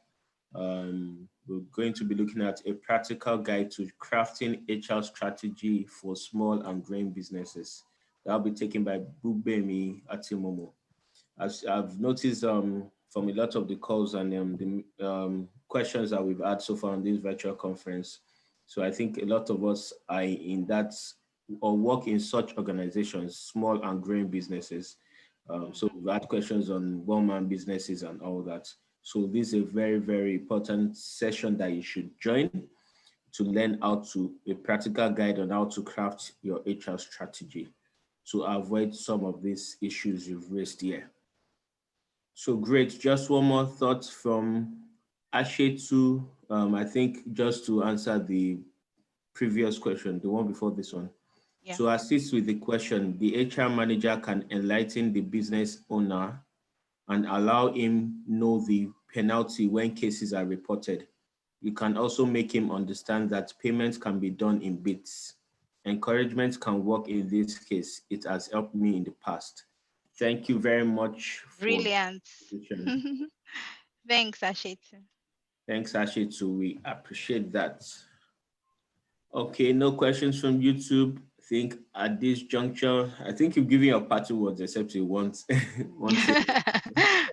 Speaker 1: We're going to be looking at a practical guide to crafting HR strategy for small and growing businesses. That'll be taken by Bubemi Atimomo. As I've noticed from a lot of the calls and the questions that we've had so far on this virtual conference, so I think a lot of us are in that or work in such organizations, small and growing businesses. So we've had questions on one-man businesses and all that. So this is a very, very important session that you should join to learn how to a practical guide on how to craft your HR strategy to avoid some of these issues you've raised here. So great. Just one more thought from Ashetu. I think just to answer the previous question, the one before this one.
Speaker 2: Yeah.
Speaker 1: To assist with the question, the HR manager can enlighten the business owner and allow him know the penalty when cases are reported. You can also make him understand that payments can be done in bits. Encouragement can work in this case. It has helped me in the past. Thank you very much for
Speaker 2: Brilliant.
Speaker 1: the question.
Speaker 2: Thanks, Ashit.
Speaker 1: Thanks, Ashitu. We appreciate that. Okay, no questions from YouTube. I think at this juncture, I think you've given your parting words, except you want, want to.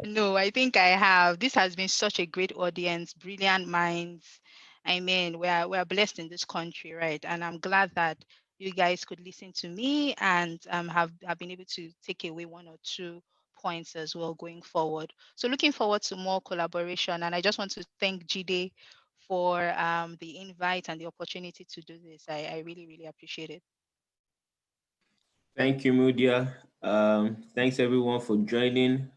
Speaker 2: No, I think I have. This has been such a great audience, brilliant minds. I mean, we are blessed in this country, right? And I'm glad that you guys could listen to me and have been able to take away one or two points as well going forward. So looking forward to more collaboration. And I just want to thank Jide for the invite and the opportunity to do this. I really, really appreciate it.
Speaker 1: Thank you, Mudia. Thanks everyone for joining.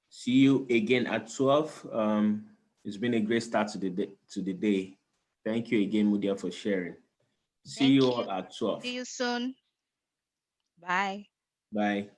Speaker 1: See you again at 12. It's been a great start to the day. Thank you again, Mudia, for sharing. See you
Speaker 2: Thank you.
Speaker 1: all at 12.
Speaker 2: See you soon. Bye.
Speaker 1: Bye.